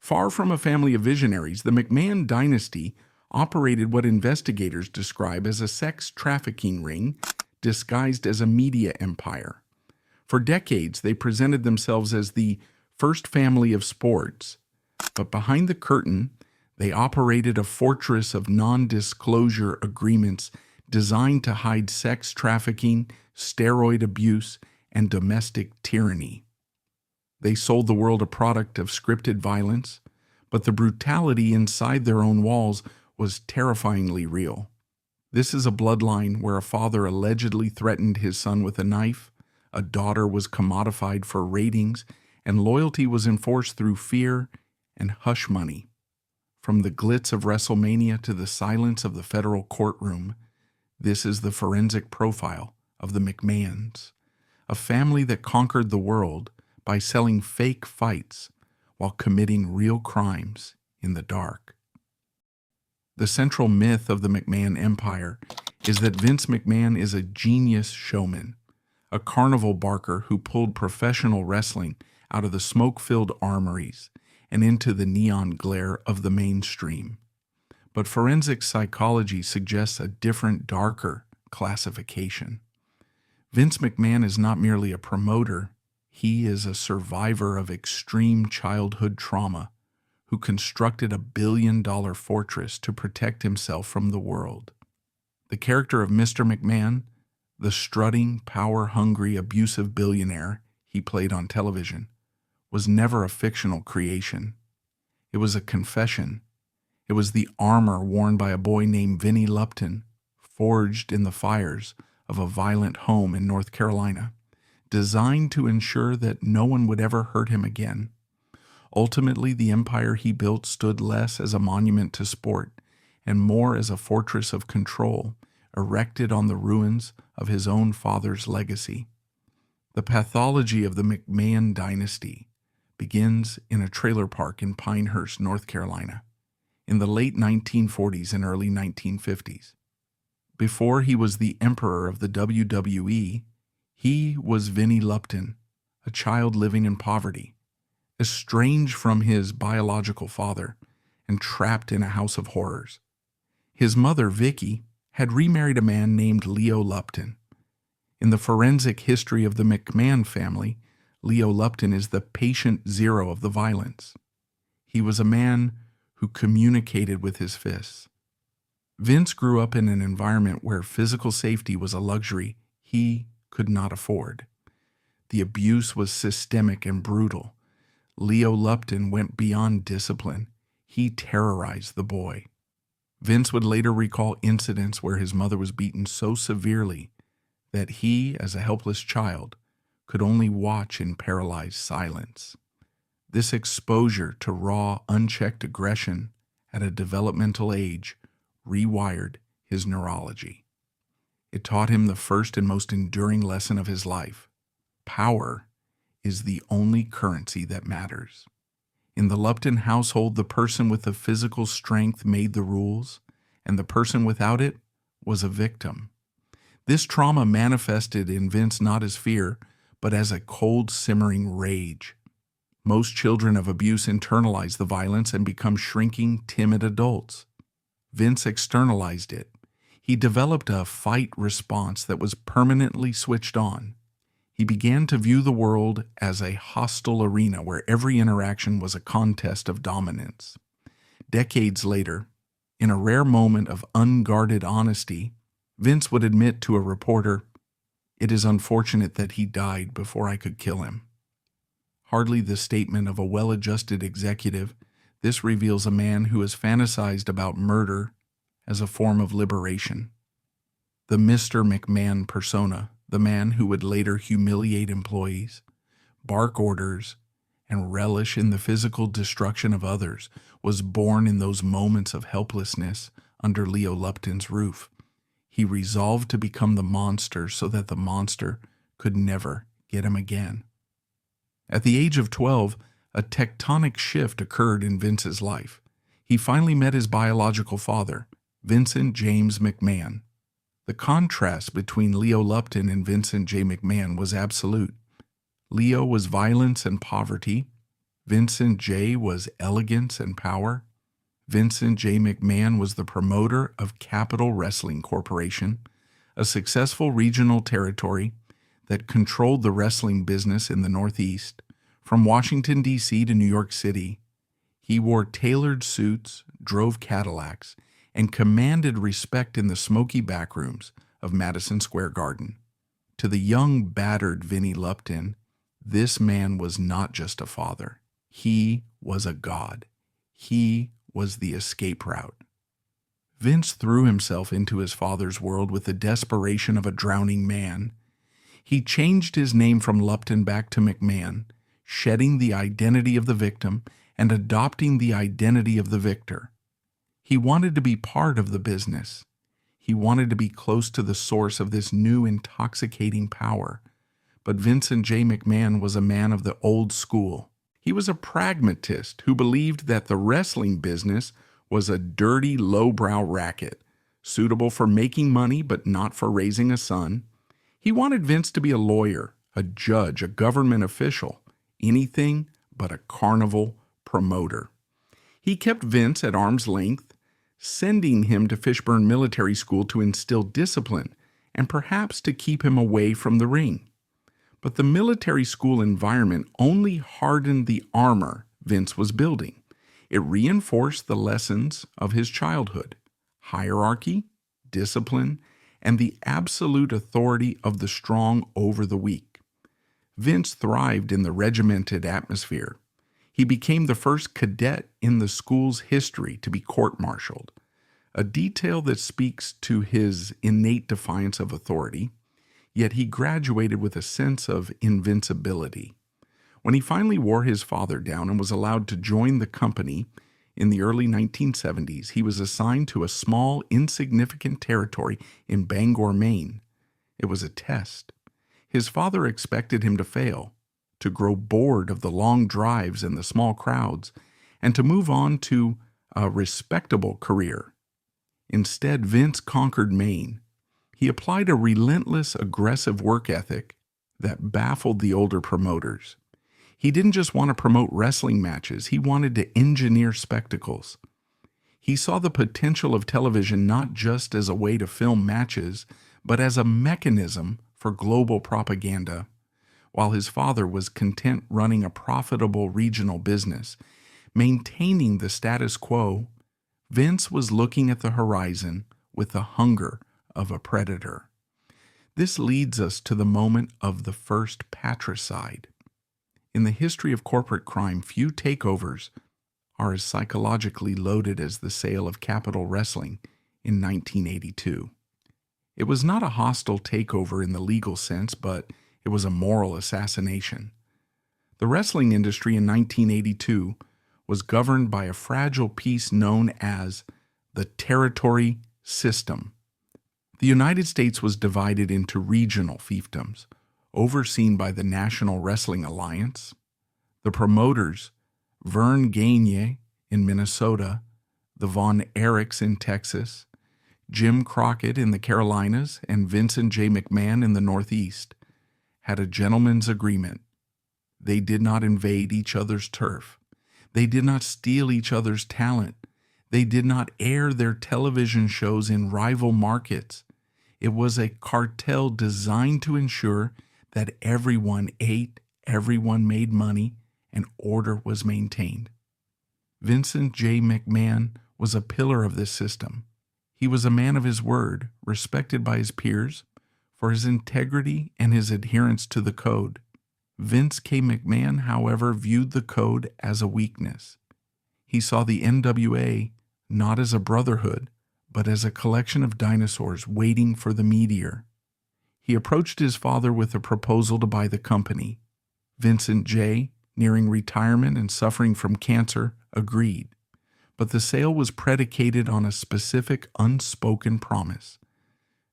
Far from a family of visionaries, the McMahon dynasty operated what investigators describe as a sex trafficking ring disguised as a media empire. For decades, they presented themselves as the first family of sports, but behind the curtain, they operated a fortress of non-disclosure agreements designed to hide sex trafficking, steroid abuse, and domestic tyranny. They sold the world a product of scripted violence, but the brutality inside their own walls was terrifyingly real. This is a bloodline where a father allegedly threatened his son with a knife, a daughter was commodified for ratings, and loyalty was enforced through fear and hush money. From the glitz of WrestleMania to the silence of the federal courtroom, this is the forensic profile of the McMahons, a family that conquered the world by selling fake fights while committing real crimes in the dark. The central myth of the McMahon empire is that Vince McMahon is a genius showman, a carnival barker who pulled professional wrestling out of the smoke-filled armories and into the neon glare of the mainstream. But forensic psychology suggests a different, darker classification. Vince McMahon is not merely a promoter, he is a survivor of extreme childhood trauma who constructed a billion-dollar fortress to protect himself from the world. The character of Mr. McMahon, the strutting, power-hungry, abusive billionaire he played on television, was never a fictional creation. It was a confession. It was the armor worn by a boy named Vinnie Lupton, forged in the fires of a violent home in North Carolina, designed to ensure that no one would ever hurt him again. Ultimately, the empire he built stood less as a monument to sport and more as a fortress of control, erected on the ruins of his own father's legacy. The pathology of the McMahon dynasty begins in a trailer park in Pinehurst, North Carolina, in the late 1940s and early 1950s. Before he was the emperor of the WWE, he was Vinnie Lupton, a child living in poverty, estranged from his biological father and trapped in a house of horrors. His mother, Vicky, had remarried a man named Leo Lupton. In the forensic history of the McMahon family, Leo Lupton is the patient zero of the violence. He was a man who communicated with his fists. Vince grew up in an environment where physical safety was a luxury he could not afford. The abuse was systemic and brutal. Leo Lupton went beyond discipline. He terrorized the boy. Vince would later recall incidents where his mother was beaten so severely that he, as a helpless child, could only watch in paralyzed silence. This exposure to raw, unchecked aggression at a developmental age rewired his neurology. It taught him the first and most enduring lesson of his life. Power is the only currency that matters. In the Lupton household, the person with the physical strength made the rules, and the person without it was a victim. This trauma manifested in Vince not as fear, but as a cold, simmering rage. Most children of abuse internalize the violence and become shrinking, timid adults. Vince externalized it. He developed a fight response that was permanently switched on. He began to view the world as a hostile arena where every interaction was a contest of dominance. Decades later, in a rare moment of unguarded honesty, Vince would admit to a reporter, "It is unfortunate that he died before I could kill him." Hardly the statement of a well-adjusted executive, this reveals a man who has fantasized about murder as a form of liberation. The Mr. McMahon persona, the man who would later humiliate employees, bark orders, and relish in the physical destruction of others, was born in those moments of helplessness under Leo Lupton's roof. He resolved to become the monster so that the monster could never get him again. At the age of 12, a tectonic shift occurred in Vince's life. He finally met his biological father, Vincent James McMahon. The contrast between Leo Lupton and Vincent J. McMahon was absolute. Leo was violence and poverty. Vincent J. was elegance and power. Vincent J. McMahon was the promoter of Capital Wrestling Corporation, a successful regional territory that controlled the wrestling business in the Northeast. From Washington, D.C. to New York City, he wore tailored suits, drove Cadillacs, and commanded respect in the smoky backrooms of Madison Square Garden. To the young, battered Vinnie Lupton, this man was not just a father. He was a god. He was the escape route. Vince threw himself into his father's world with the desperation of a drowning man. He changed his name from Lupton back to McMahon, shedding the identity of the victim and adopting the identity of the victor. He wanted to be part of the business. He wanted to be close to the source of this new intoxicating power. But Vincent J. McMahon was a man of the old school. He was a pragmatist who believed that the wrestling business was a dirty, lowbrow racket, suitable for making money but not for raising a son. He wanted Vince to be a lawyer, a judge, a government official, anything but a carnival promoter. He kept Vince at arm's length, sending him to Fishburne Military School to instill discipline and perhaps to keep him away from the ring. But the military school environment only hardened the armor Vince was building. It reinforced the lessons of his childhood: hierarchy, discipline, and the absolute authority of the strong over the weak. Vince thrived in the regimented atmosphere. He became the first cadet in the school's history to be court-martialed, a detail that speaks to his innate defiance of authority. Yet he graduated with a sense of invincibility. When he finally wore his father down and was allowed to join the company in the early 1970s, he was assigned to a small, insignificant territory in Bangor, Maine. It was a test. His father expected him to fail, to grow bored of the long drives and the small crowds, and to move on to a respectable career. Instead, Vince conquered Maine. He applied a relentless, aggressive work ethic that baffled the older promoters. He didn't just want to promote wrestling matches, he wanted to engineer spectacles. He saw the potential of television not just as a way to film matches, but as a mechanism for global propaganda. While his father was content running a profitable regional business, maintaining the status quo, Vince was looking at the horizon with the hunger of a predator. This leads us to the moment of the first patricide. In the history of corporate crime, few takeovers are as psychologically loaded as the sale of Capital Wrestling in 1982. It was not a hostile takeover in the legal sense, but it was a moral assassination. The wrestling industry in 1982 was governed by a fragile piece known as the territory system. The United States was divided into regional fiefdoms, overseen by the National Wrestling Alliance. The promoters, Vern Gagne in Minnesota, the Von Erichs in Texas, Jim Crockett in the Carolinas, and Vincent J. McMahon in the Northeast, had a gentleman's agreement. They did not invade each other's turf. They did not steal each other's talent. They did not air their television shows in rival markets. It was a cartel designed to ensure that everyone ate, everyone made money, and order was maintained. Vincent J. McMahon was a pillar of this system. He was a man of his word, respected by his peers for his integrity and his adherence to the code. Vince K. McMahon, however, viewed the code as a weakness. He saw the NWA not as a brotherhood, but as a collection of dinosaurs waiting for the meteor. He approached his father with a proposal to buy the company. Vincent J., nearing retirement and suffering from cancer, agreed. But the sale was predicated on a specific unspoken promise.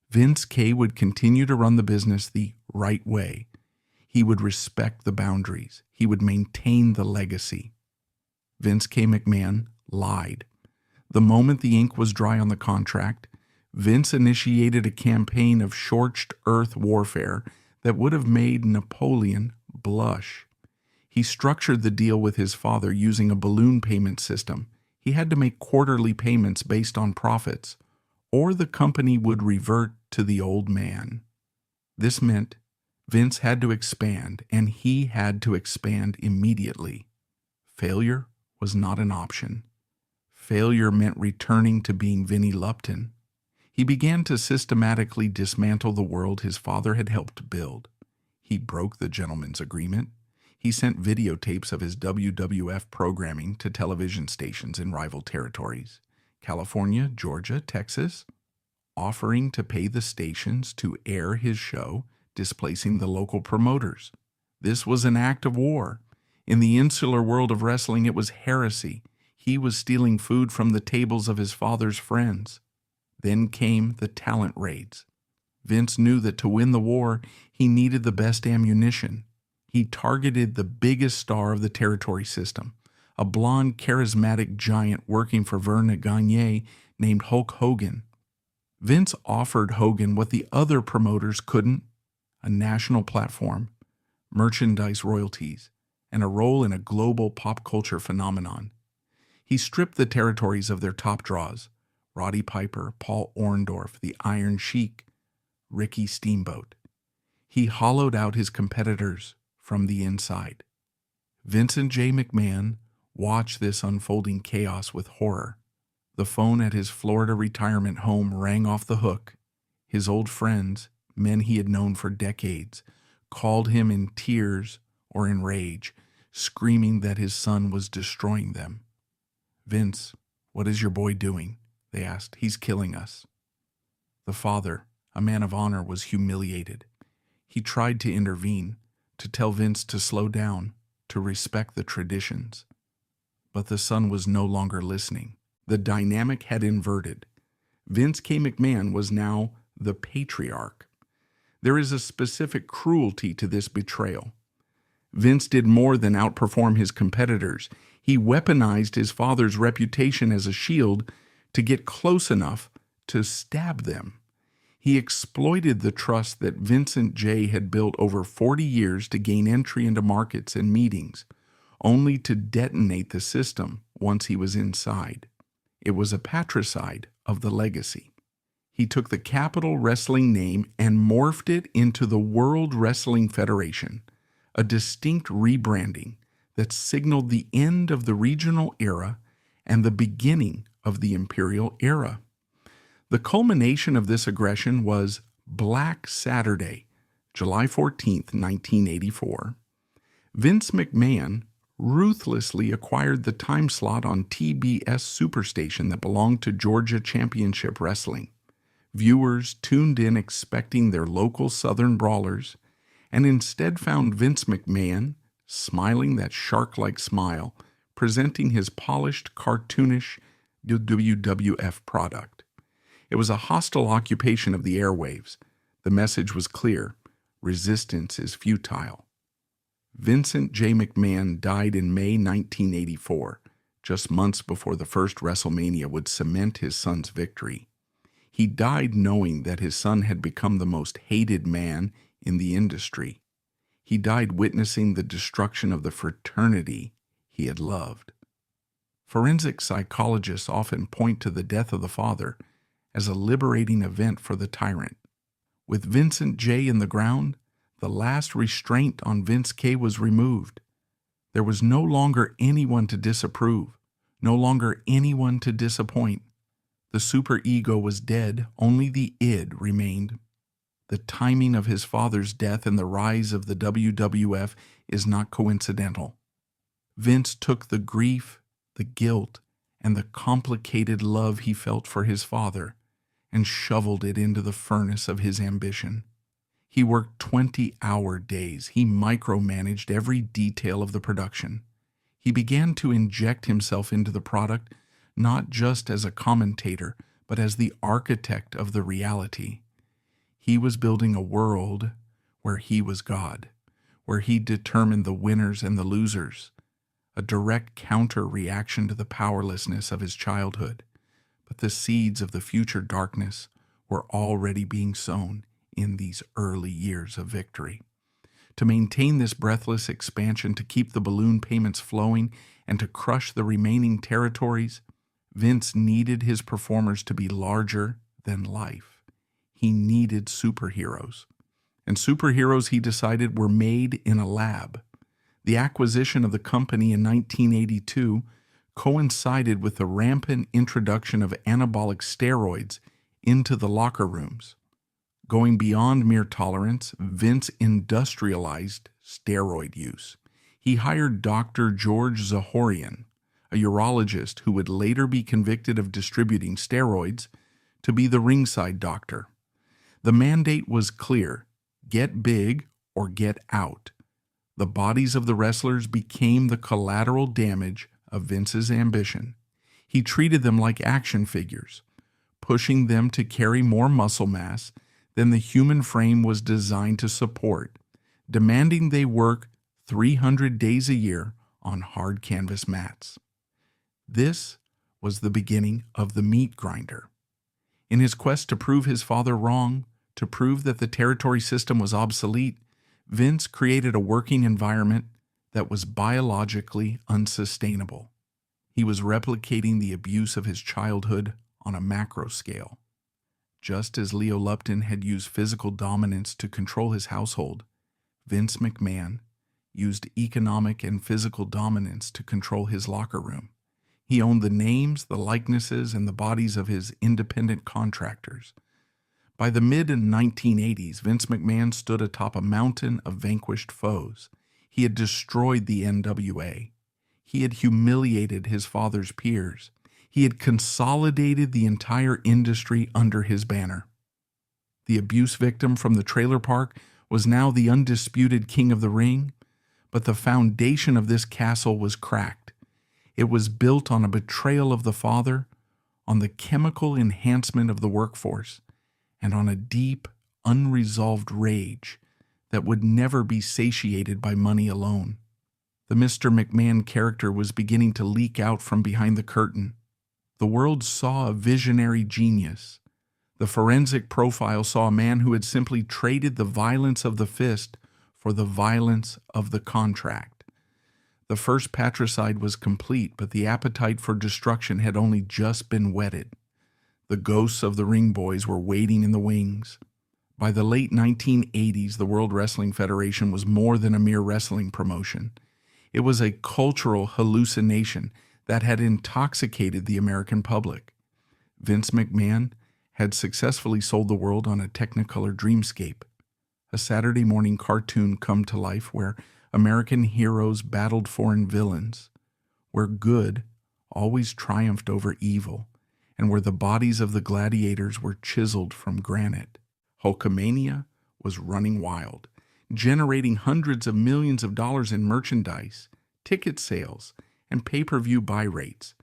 Vince K. would continue to run the business the right way. He would respect the boundaries. He would maintain the legacy. Vince K. McMahon lied. The moment the ink was dry on the contract, Vince initiated a campaign of scorched earth warfare that would have made Napoleon blush. He structured the deal with his father using a balloon payment system. He had to make quarterly payments based on profits, or the company would revert to the old man. This meant Vince had to expand, and he had to expand immediately. Failure was not an option. Failure meant returning to being Vinnie Lupton. He began to systematically dismantle the world his father had helped build. He broke the gentleman's agreement. He sent videotapes of his WWF programming to television stations in rival territories, California, Georgia, Texas, offering to pay the stations to air his show, displacing the local promoters. This was an act of war. In the insular world of wrestling, it was heresy. He was stealing food from the tables of his father's friends. Then came the talent raids. Vince knew that to win the war, he needed the best ammunition. He targeted the biggest star of the territory system, a blonde, charismatic giant working for Verne Gagne named Hulk Hogan. Vince offered Hogan what the other promoters couldn't: a national platform, merchandise royalties, and a role in a global pop culture phenomenon. He stripped the territories of their top draws: Roddy Piper, Paul Orndorff, the Iron Sheik, Ricky Steamboat. He hollowed out his competitors from the inside. Vincent J. McMahon watched this unfolding chaos with horror. The phone at his Florida retirement home rang off the hook. His old friends, men he had known for decades, called him in tears or in rage, screaming that his son was destroying them. "Vince, what is your boy doing?" they asked. "He's killing us." The father, a man of honor, was humiliated. He tried to intervene, to tell Vince to slow down, to respect the traditions. But the son was no longer listening. The dynamic had inverted. Vince K. McMahon was now the patriarch. There is a specific cruelty to this betrayal. Vince did more than outperform his competitors. He weaponized his father's reputation as a shield to get close enough to stab them. He exploited the trust that Vincent J. had built over 40 years to gain entry into markets and meetings, only to detonate the system once he was inside. It was a patricide of the legacy. He took the Capital Wrestling name and morphed it into the World Wrestling Federation, a distinct rebranding that signaled the end of the regional era and the beginning of the imperial era. The culmination of this aggression was Black Saturday, July 14th, 1984. Vince McMahon ruthlessly acquired the time slot on TBS Superstation that belonged to Georgia Championship Wrestling. Viewers tuned in expecting their local Southern brawlers, and instead found Vince McMahon, smiling that shark-like smile, presenting his polished, cartoonish WWF product. It was a hostile occupation of the airwaves. The message was clear: resistance is futile. Vincent J. McMahon died in May 1984, just months before the first WrestleMania would cement his son's victory. He died knowing that his son had become the most hated man in the industry. He died witnessing the destruction of the fraternity he had loved. Forensic psychologists often point to the death of the father as a liberating event for the tyrant. With Vincent J. in the ground, the last restraint on Vince K. was removed. There was no longer anyone to disapprove, no longer anyone to disappoint. The superego was dead, only the id remained. The timing of his father's death and the rise of the WWF is not coincidental. Vince took the grief, the guilt, and the complicated love he felt for his father and shoveled it into the furnace of his ambition. He worked 20-hour days. He micromanaged every detail of the production. He began to inject himself into the product, not just as a commentator, but as the architect of the reality. He was building a world where he was God, where he determined the winners and the losers, a direct counter-reaction to the powerlessness of his childhood. But the seeds of the future darkness were already being sown in these early years of victory. To maintain this breathless expansion, to keep the balloon payments flowing, and to crush the remaining territories, Vince needed his performers to be larger than life. He needed superheroes. And superheroes, he decided, were made in a lab. The acquisition of the company in 1982 coincided with the rampant introduction of anabolic steroids into the locker rooms. Going beyond mere tolerance, Vince industrialized steroid use. He hired Dr. George Zahorian, a urologist who would later be convicted of distributing steroids, to be the ringside doctor. The mandate was clear: get big or get out. The bodies of the wrestlers became the collateral damage of Vince's ambition. He treated them like action figures, pushing them to carry more muscle mass than the human frame was designed to support, demanding they work 300 days a year on hard canvas mats. This was the beginning of the meat grinder. In his quest to prove his father wrong, to prove that the territory system was obsolete, Vince created a working environment that was biologically unsustainable. He was replicating the abuse of his childhood on a macro scale. Just as Leo Lupton had used physical dominance to control his household, Vince McMahon used economic and physical dominance to control his locker room. He owned the names, the likenesses, and the bodies of his independent contractors. By the mid-1980s, Vince McMahon stood atop a mountain of vanquished foes. He had destroyed the NWA. He had humiliated his father's peers. He had consolidated the entire industry under his banner. The abuse victim from the trailer park was now the undisputed king of the ring, but the foundation of this castle was cracked. It was built on a betrayal of the father, on the chemical enhancement of the workforce, and on a deep, unresolved rage that would never be satiated by money alone. The Mr. McMahon character was beginning to leak out from behind the curtain. The world saw a visionary genius. The forensic profile saw a man who had simply traded the violence of the fist for the violence of the contract. The first patricide was complete, but the appetite for destruction had only just been whetted. The ghosts of the ring boys were waiting in the wings. By the late 1980s, the World Wrestling Federation was more than a mere wrestling promotion. It was a cultural hallucination that had intoxicated the American public. Vince McMahon had successfully sold the world on a Technicolor dreamscape, a Saturday morning cartoon come to life where American heroes battled foreign villains, where good always triumphed over evil, and where the bodies of the gladiators were chiseled from granite. Hulkamania was running wild, generating hundreds of millions of dollars in merchandise, ticket sales, and pay-per-view buy rates,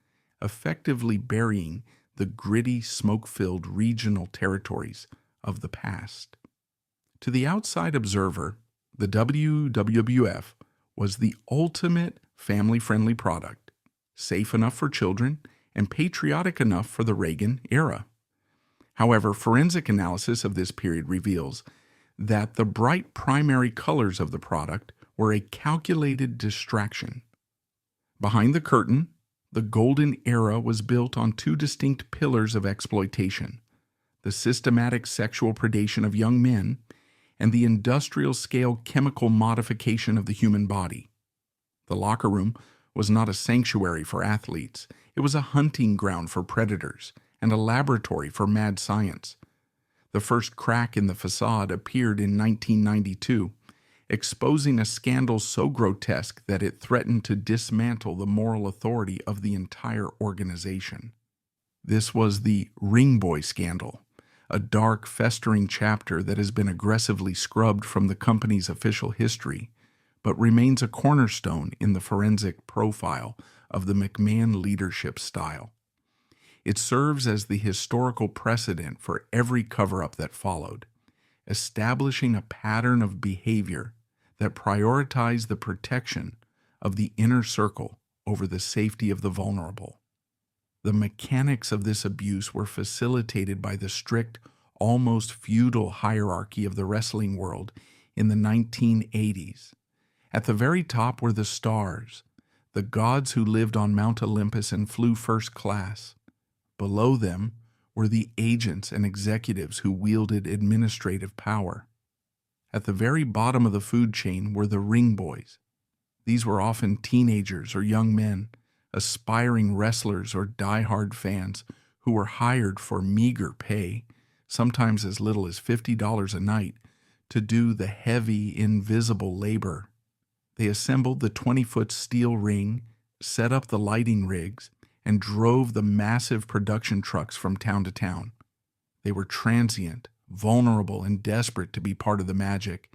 effectively burying the gritty, smoke-filled regional territories of the past. To the outside observer, the WWF was the ultimate family-friendly product, safe enough for children and patriotic enough for the Reagan era. However, forensic analysis of this period reveals that the bright primary colors of the product were a calculated distraction. Behind the curtain, the golden era was built on two distinct pillars of exploitation: the systematic sexual predation of young men and the industrial-scale chemical modification of the human body. The locker room was not a sanctuary for athletes. It was a hunting ground for predators and a laboratory for mad science. The first crack in the facade appeared in 1992, exposing a scandal so grotesque that it threatened to dismantle the moral authority of the entire organization. This was the Ring Boy scandal, a dark, festering chapter that has been aggressively scrubbed from the company's official history, but remains a cornerstone in the forensic profile of the McMahon leadership style. It serves as the historical precedent for every cover-up that followed, establishing a pattern of behavior that prioritized the protection of the inner circle over the safety of the vulnerable. The mechanics of this abuse were facilitated by the strict, almost feudal hierarchy of the wrestling world in the 1980s. At the very top were the stars, the gods who lived on Mount Olympus and flew first class. Below them were the agents and executives who wielded administrative power. At the very bottom of the food chain were the ring boys. These were often teenagers or young men, aspiring wrestlers or die-hard fans who were hired for meager pay, sometimes as little as $50 a night, to do the heavy, invisible labor. They assembled the 20-foot steel ring, set up the lighting rigs, and drove the massive production trucks from town to town. They were transient, vulnerable, and desperate to be part of the magic,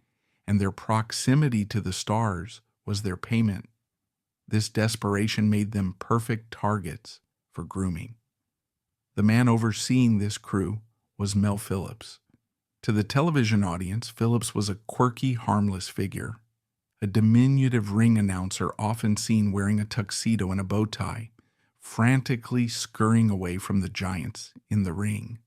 and their proximity to the stars was their payment. This desperation made them perfect targets for grooming. The man overseeing this crew was Mel Phillips. To the television audience, Phillips was a quirky, harmless figure, a diminutive ring announcer often seen wearing a tuxedo and a bow tie, frantically scurrying away from the giants in the ring.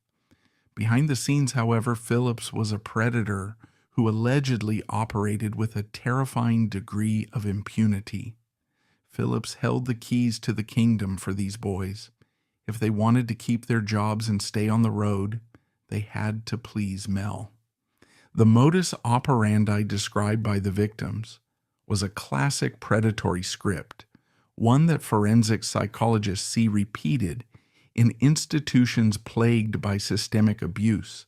Behind the scenes, however, Phillips was a predator who allegedly operated with a terrifying degree of impunity. Phillips held the keys to the kingdom for these boys. If they wanted to keep their jobs and stay on the road, they had to please Mel. The modus operandi described by the victims was a classic predatory script, one that forensic psychologists see repeated in institutions plagued by systemic abuse.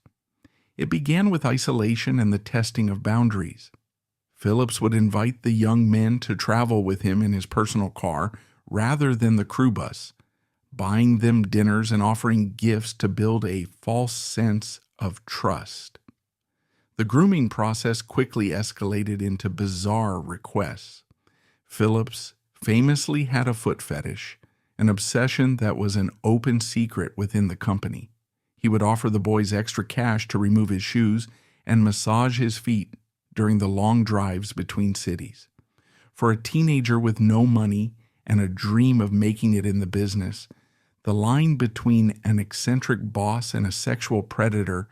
It began with isolation and the testing of boundaries. Phillips would invite the young men to travel with him in his personal car rather than the crew bus, buying them dinners and offering gifts to build a false sense of trust. The grooming process quickly escalated into bizarre requests. Phillips famously had a foot fetish, an obsession that was an open secret within the company. He would offer the boys extra cash to remove his shoes and massage his feet during the long drives between cities. For a teenager with no money and a dream of making it in the business, the line between an eccentric boss and a sexual predator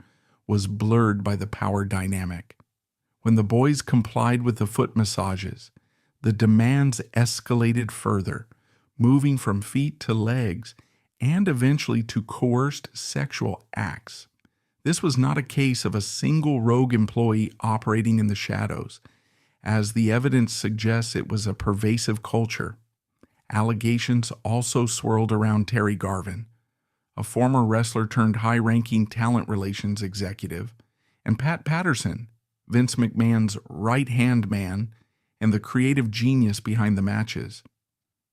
was blurred by the power dynamic. When the boys complied with the foot massages, the demands escalated further, moving from feet to legs and eventually to coerced sexual acts. This was not a case of a single rogue employee operating in the shadows. As the evidence suggests, it was a pervasive culture. Allegations also swirled around Terry Garvin, a former wrestler turned high-ranking talent relations executive, and Pat Patterson, Vince McMahon's right-hand man and the creative genius behind the matches.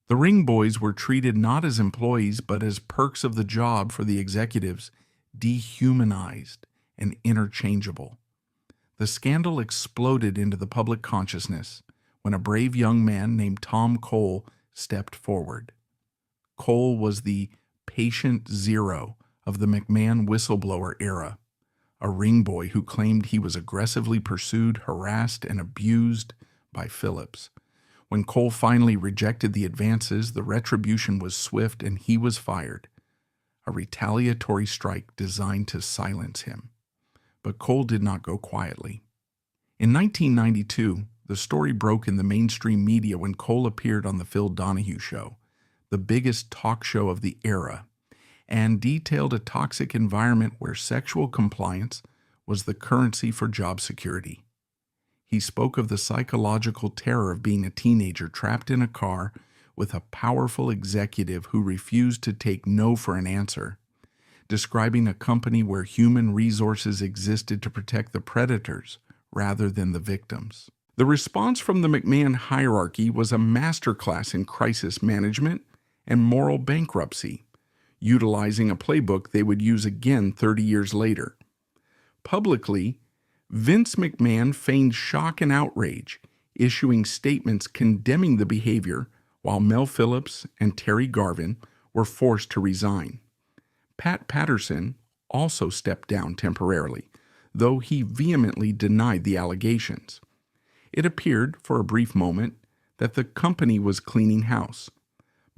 The ring boys were treated not as employees but as perks of the job for the executives, dehumanized and interchangeable. The scandal exploded into the public consciousness when a brave young man named Tom Cole stepped forward. Cole was the patient zero of the McMahon whistleblower era, a ring boy who claimed he was aggressively pursued, harassed, and abused by Phillips. When Cole finally rejected the advances, the retribution was swift and he was fired, a retaliatory strike designed to silence him. But Cole did not go quietly. In 1992, the story broke in the mainstream media when Cole appeared on The Phil Donahue Show, the biggest talk show of the era, and detailed a toxic environment where sexual compliance was the currency for job security. He spoke of the psychological terror of being a teenager trapped in a car with a powerful executive who refused to take no for an answer, describing a company where human resources existed to protect the predators rather than the victims. The response from the McMahon hierarchy was a masterclass in crisis management and moral bankruptcy, utilizing a playbook they would use again 30 years later. Publicly, Vince McMahon feigned shock and outrage, issuing statements condemning the behavior, while Mel Phillips and Terry Garvin were forced to resign. Pat Patterson also stepped down temporarily, though he vehemently denied the allegations. It appeared, for a brief moment, that the company was cleaning house,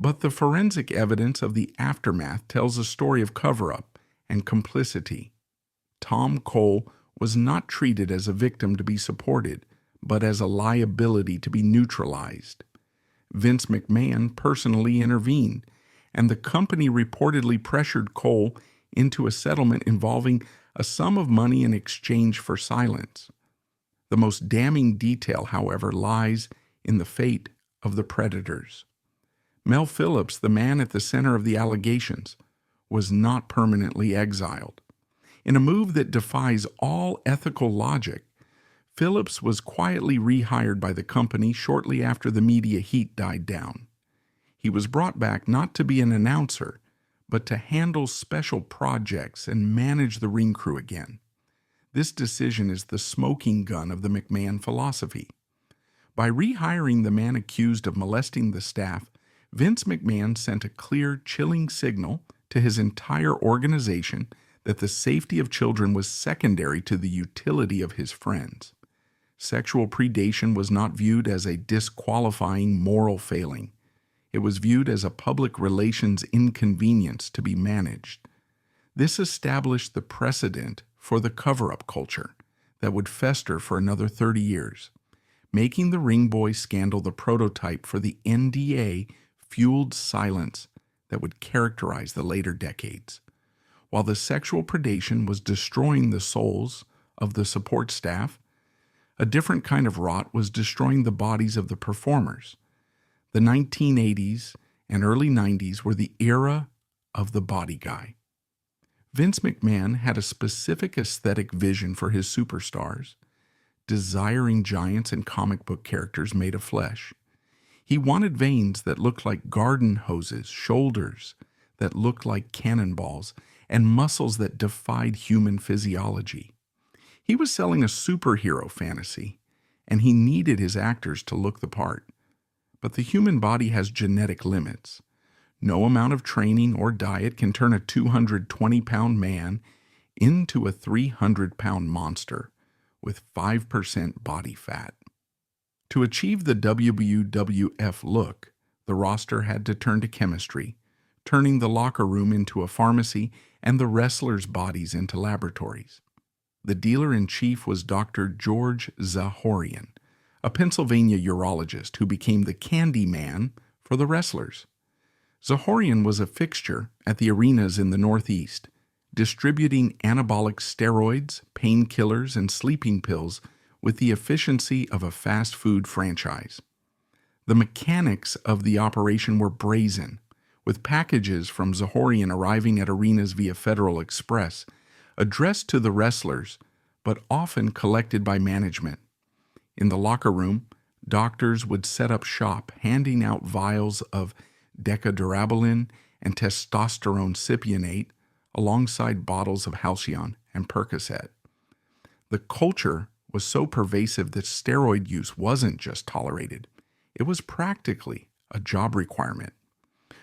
but the forensic evidence of the aftermath tells a story of cover-up and complicity. Tom Cole was not treated as a victim to be supported, but as a liability to be neutralized. Vince McMahon personally intervened, and the company reportedly pressured Cole into a settlement involving a sum of money in exchange for silence. The most damning detail, however, lies in the fate of the predators. Mel Phillips, the man at the center of the allegations, was not permanently exiled. In a move that defies all ethical logic, Phillips was quietly rehired by the company shortly after the media heat died down. He was brought back not to be an announcer, but to handle special projects and manage the ring crew again. This decision is the smoking gun of the McMahon philosophy. By rehiring the man accused of molesting the staff, Vince McMahon sent a clear, chilling signal to his entire organization that the safety of children was secondary to the utility of his friends. Sexual predation was not viewed as a disqualifying moral failing. It was viewed as a public relations inconvenience to be managed. This established the precedent for the cover-up culture that would fester for another 30 years, making the Ring Boy scandal the prototype for the NDA-fueled silence that would characterize the later decades. While the sexual predation was destroying the souls of the support staff, a different kind of rot was destroying the bodies of the performers. The 1980s and early 90s were the era of the body guy. Vince McMahon had a specific aesthetic vision for his superstars, desiring giants and comic book characters made of flesh. He wanted veins that looked like garden hoses, shoulders that looked like cannonballs, and muscles that defied human physiology. He was selling a superhero fantasy, and he needed his actors to look the part. But the human body has genetic limits. No amount of training or diet can turn a 220-pound man into a 300-pound monster with 5% body fat. To achieve the WWF look, the roster had to turn to chemistry, turning the locker room into a pharmacy and the wrestlers' bodies into laboratories. The dealer-in-chief was Dr. George Zahorian, a Pennsylvania urologist who became the Candy Man for the wrestlers. Zahorian was a fixture at the arenas in the Northeast, distributing anabolic steroids, painkillers, and sleeping pills with the efficiency of a fast food franchise. The mechanics of the operation were brazen, with packages from Zahorian arriving at arenas via Federal Express, addressed to the wrestlers, but often collected by management. In the locker room, doctors would set up shop, handing out vials of decadurabolin and testosterone cypionate alongside bottles of Halcyon and Percocet. The culture was so pervasive that steroid use wasn't just tolerated. It was practically a job requirement.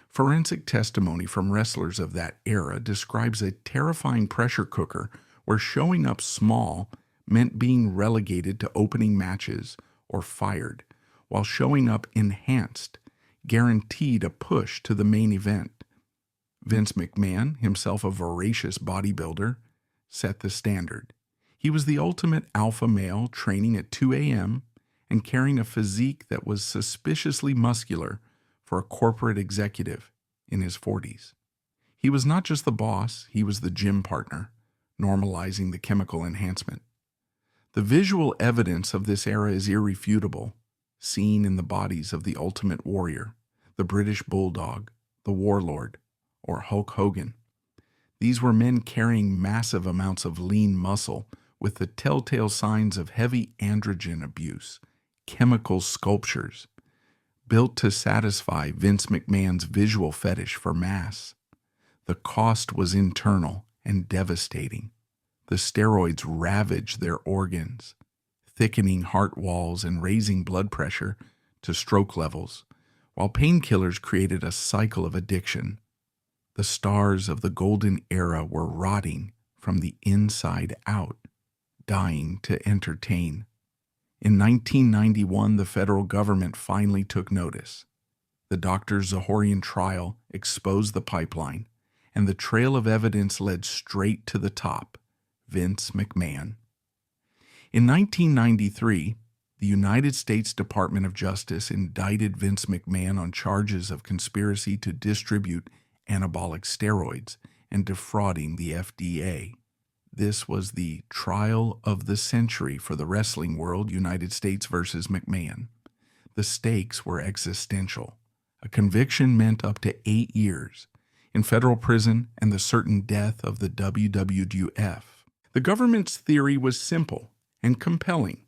Forensic testimony from wrestlers of that era describes a terrifying pressure cooker where showing up small meant being relegated to opening matches or fired, while showing up enhanced guaranteed a push to the main event. Vince McMahon, himself a voracious bodybuilder, set the standard. He was the ultimate alpha male, training at 2 a.m. and carrying a physique that was suspiciously muscular for a corporate executive in his 40s. He was not just the boss, he was the gym partner, normalizing the chemical enhancement. The visual evidence of this era is irrefutable, seen in the bodies of the Ultimate Warrior, the British Bulldog, the Warlord, or Hulk Hogan. These were men carrying massive amounts of lean muscle with the telltale signs of heavy androgen abuse, chemical sculptures, built to satisfy Vince McMahon's visual fetish for mass. The cost was internal and devastating. The steroids ravaged their organs, thickening heart walls and raising blood pressure to stroke levels, while painkillers created a cycle of addiction. The stars of the golden era were rotting from the inside out, dying to entertain. In 1991, the federal government finally took notice. The Dr. Zahorian trial exposed the pipeline, and the trail of evidence led straight to the top, Vince McMahon. In 1993, the United States Department of Justice indicted Vince McMahon on charges of conspiracy to distribute anabolic steroids and defrauding the FDA. This was the trial of the century for the wrestling world, United States versus McMahon. The stakes were existential. A conviction meant up to 8 years in federal prison and the certain death of the WWF. The government's theory was simple and compelling,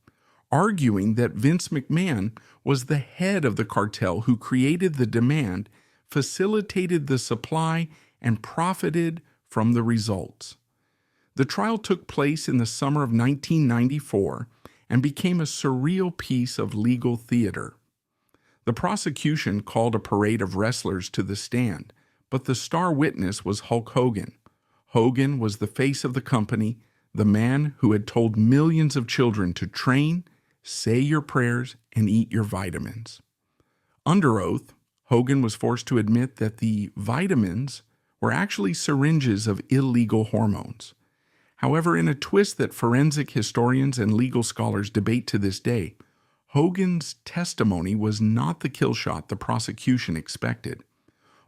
arguing that Vince McMahon was the head of the cartel who created the demand, facilitated the supply, and profited from the results. The trial took place in the summer of 1994 and became a surreal piece of legal theater. The prosecution called a parade of wrestlers to the stand, but the star witness was Hulk Hogan. Hogan was the face of the company, the man who had told millions of children to train, say your prayers, and eat your vitamins. Under oath, Hogan was forced to admit that the vitamins were actually syringes of illegal hormones. However, in a twist that forensic historians and legal scholars debate to this day, Hogan's testimony was not the kill shot the prosecution expected.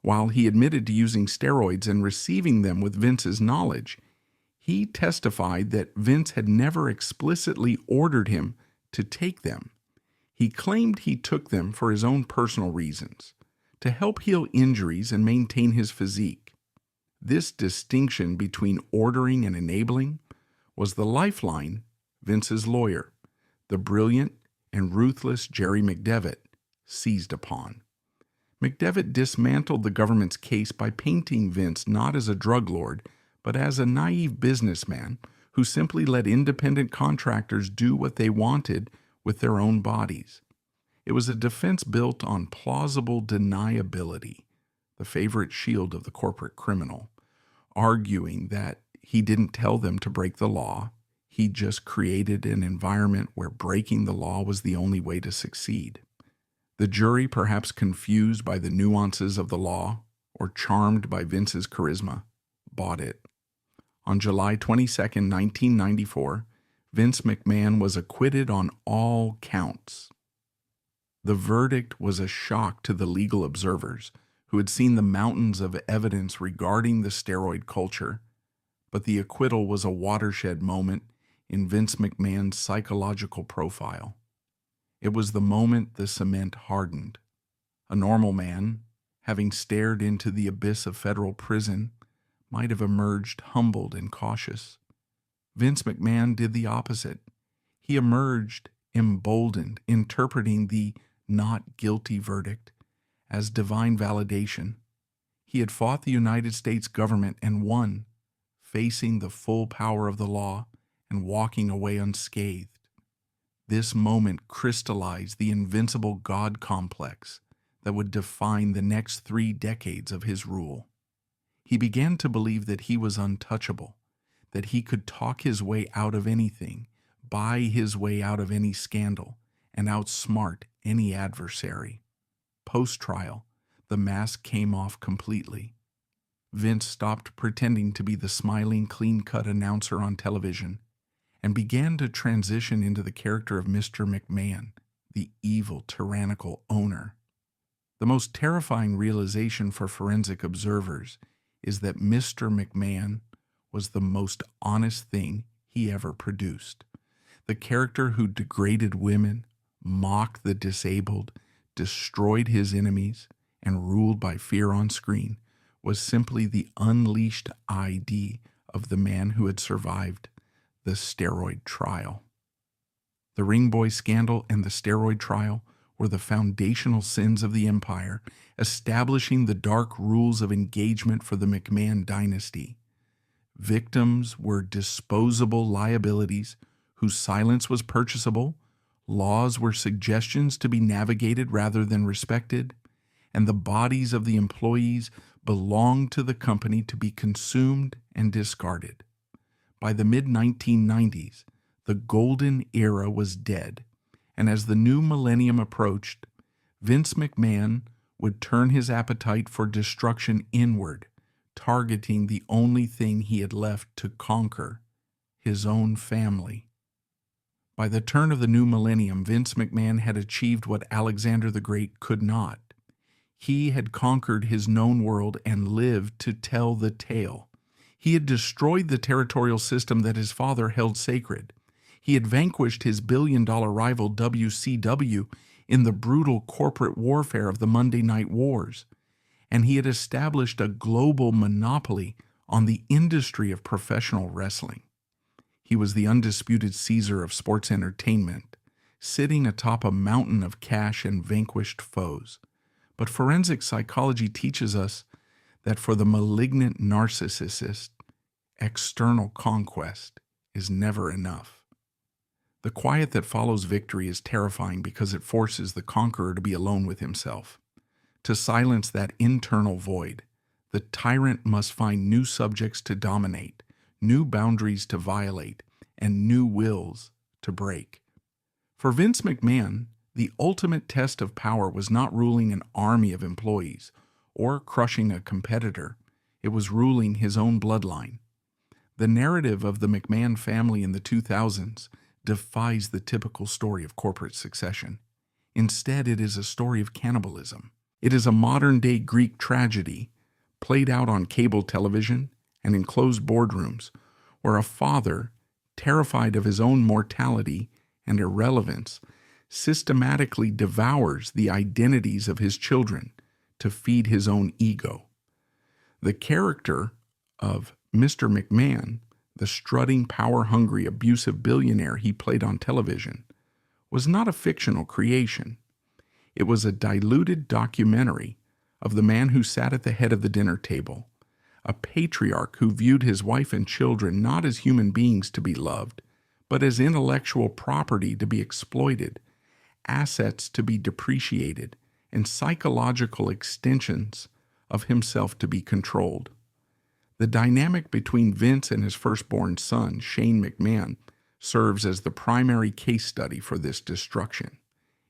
While he admitted to using steroids and receiving them with Vince's knowledge, he testified that Vince had never explicitly ordered him to take them. He claimed he took them for his own personal reasons, to help heal injuries and maintain his physique. This distinction between ordering and enabling was the lifeline Vince's lawyer, the brilliant and ruthless Jerry McDevitt, seized upon. McDevitt dismantled the government's case by painting Vince not as a drug lord, but as a naive businessman who simply let independent contractors do what they wanted with their own bodies. It was a defense built on plausible deniability, the favorite shield of the corporate criminal, arguing that he didn't tell them to break the law, he just created an environment where breaking the law was the only way to succeed. The jury, perhaps confused by the nuances of the law or charmed by Vince's charisma, bought it. On July 22, 1994, Vince McMahon was acquitted on all counts. The verdict was a shock to the legal observers who had seen the mountains of evidence regarding the steroid culture, but the acquittal was a watershed moment in Vince McMahon's psychological profile. It was the moment the cement hardened. A normal man, having stared into the abyss of federal prison, might have emerged humbled and cautious. Vince McMahon did the opposite. He emerged emboldened, interpreting the not guilty verdict as divine validation. He had fought the United States government and won, facing the full power of the law and walking away unscathed. This moment crystallized the invincible God complex that would define the next 3 decades of his rule. He began to believe that he was untouchable, that he could talk his way out of anything, buy his way out of any scandal, and outsmart any adversary. Post-trial, the mask came off completely. Vince stopped pretending to be the smiling, clean-cut announcer on television and began to transition into the character of Mr. McMahon, the evil, tyrannical owner. The most terrifying realization for forensic observers is that Mr. McMahon was the most honest thing he ever produced. The character who degraded women, mocked the disabled, destroyed his enemies, and ruled by fear on screen was simply the unleashed ID of the man who had survived the steroid trial. The Ring Boy scandal and the steroid trial were the foundational sins of the empire, establishing the dark rules of engagement for the McMahon dynasty. Victims were disposable liabilities whose silence was purchasable, laws were suggestions to be navigated rather than respected, and the bodies of the employees belonged to the company to be consumed and discarded. By the mid-1990s, the golden era was dead, and as the new millennium approached, Vince McMahon would turn his appetite for destruction inward, targeting the only thing he had left to conquer, his own family. By the turn of the new millennium, Vince McMahon had achieved what Alexander the Great could not. He had conquered his known world and lived to tell the tale. He had destroyed the territorial system that his father held sacred. He had vanquished his billion-dollar rival WCW in the brutal corporate warfare of the Monday Night Wars. And he had established a global monopoly on the industry of professional wrestling. He was the undisputed Caesar of sports entertainment, sitting atop a mountain of cash and vanquished foes. But forensic psychology teaches us that for the malignant narcissist, external conquest is never enough. The quiet that follows victory is terrifying because it forces the conqueror to be alone with himself. To silence that internal void, the tyrant must find new subjects to dominate, new boundaries to violate, and new wills to break. For Vince McMahon, the ultimate test of power was not ruling an army of employees or crushing a competitor. It was ruling his own bloodline. The narrative of the McMahon family in the 2000s defies the typical story of corporate succession. Instead, it is a story of cannibalism. It is a modern-day Greek tragedy played out on cable television and in closed boardrooms, where a father, terrified of his own mortality and irrelevance, systematically devours the identities of his children to feed his own ego. The character of Mr. McMahon, the strutting, power-hungry, abusive billionaire he played on television, was not a fictional creation. It was a diluted documentary of the man who sat at the head of the dinner table, a patriarch who viewed his wife and children not as human beings to be loved, but as intellectual property to be exploited, assets to be depreciated, and psychological extensions of himself to be controlled. The dynamic between Vince and his firstborn son, Shane McMahon, serves as the primary case study for this destruction.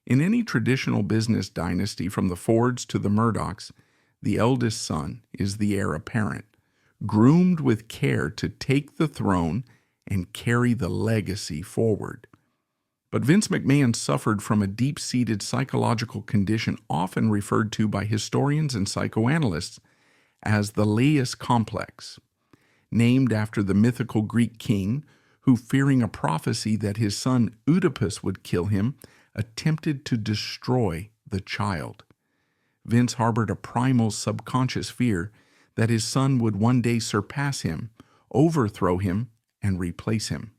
In any traditional business dynasty, from the Fords to the Murdochs, the eldest son is the heir apparent, groomed with care to take the throne and carry the legacy forward. But Vince McMahon suffered from a deep-seated psychological condition often referred to by historians and psychoanalysts as the Laius complex, named after the mythical Greek king who, fearing a prophecy that his son Oedipus would kill him, attempted to destroy the child. Vince harbored a primal subconscious fear that his son would one day surpass him, overthrow him, and replace him.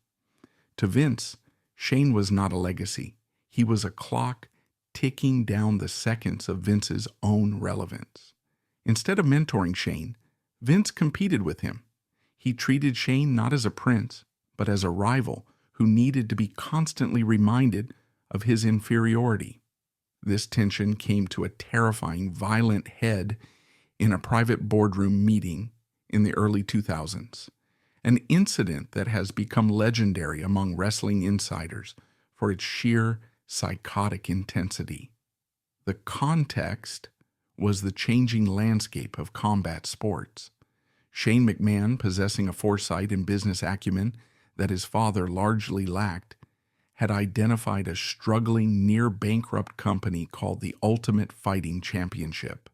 To Vince, Shane was not a legacy. He was a clock ticking down the seconds of Vince's own relevance. Instead of mentoring Shane, Vince competed with him. He treated Shane not as a prince, but as a rival who needed to be constantly reminded of his inferiority. This tension came to a terrifying, violent head in a private boardroom meeting in the early 2000s, an incident that has become legendary among wrestling insiders for its sheer psychotic intensity. The context was the changing landscape of combat sports. Shane McMahon, possessing a foresight and business acumen that his father largely lacked, had identified a struggling, near-bankrupt company called the Ultimate Fighting Championship.